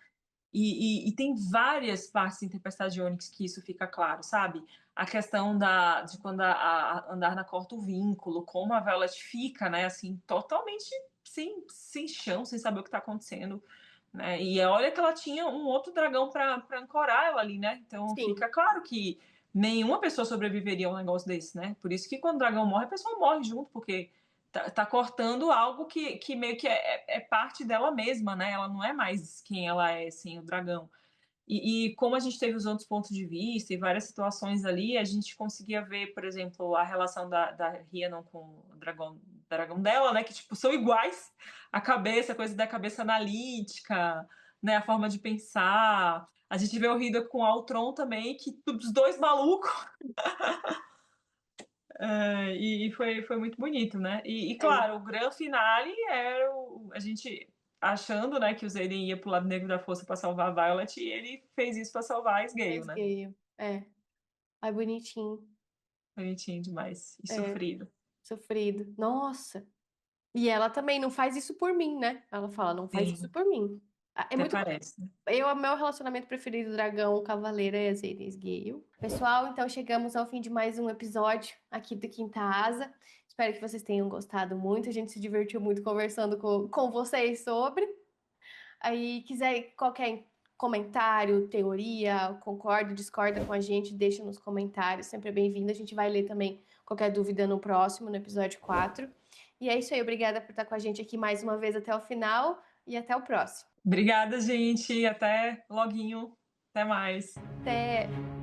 E tem várias partes em Tempestade de Ônix que isso fica claro, sabe? A questão de quando a Andarna corta o vínculo, como a Violet fica, né, assim, totalmente sem chão, sem saber o que está acontecendo, né? E olha que ela tinha um outro dragão para ancorar ela ali, né? Então Sim. fica claro que nenhuma pessoa sobreviveria a um negócio desse, né? Por isso que quando o dragão morre, a pessoa morre junto, porque tá cortando algo que meio que é parte dela mesma, né? Ela não é mais quem ela é sem o dragão. E como a gente teve os outros pontos de vista e várias situações ali, a gente conseguia ver, por exemplo, a relação da Rhiannon com o dragão dela, né? Que, tipo, são iguais. A cabeça, a coisa da cabeça analítica, né? A forma de pensar. A gente vê o Hida com o Altron também, que os dois malucos. E foi muito bonito, né? E É. claro, o grande finale a gente achando, né, que o Zayden ia pro lado negro da força pra salvar a Violet, e ele fez isso pra salvar a Sgale, Mas né? Gale. É. Ai, bonitinho. Bonitinho demais. E É, sofrido. sofrido. Nossa. E ela também não faz isso por mim, né? Ela fala, não faz isso Sim, por mim. Ah, é até muito. parece, né? Meu relacionamento preferido do dragão cavaleiro é as Ares Gale. Pessoal, então chegamos ao fim de mais um episódio aqui do Quinta Asa. Espero que vocês tenham gostado muito. A gente se divertiu muito conversando com vocês sobre. Aí, quiser qualquer comentário, teoria, concorda, discorda com a gente, deixa nos comentários. Sempre é bem-vindo. A gente vai ler também qualquer dúvida no próximo, no episódio 4. E é isso aí. Obrigada por estar com a gente aqui mais uma vez até o final e até o próximo. Obrigada, gente. Até loguinho. Até mais. Até!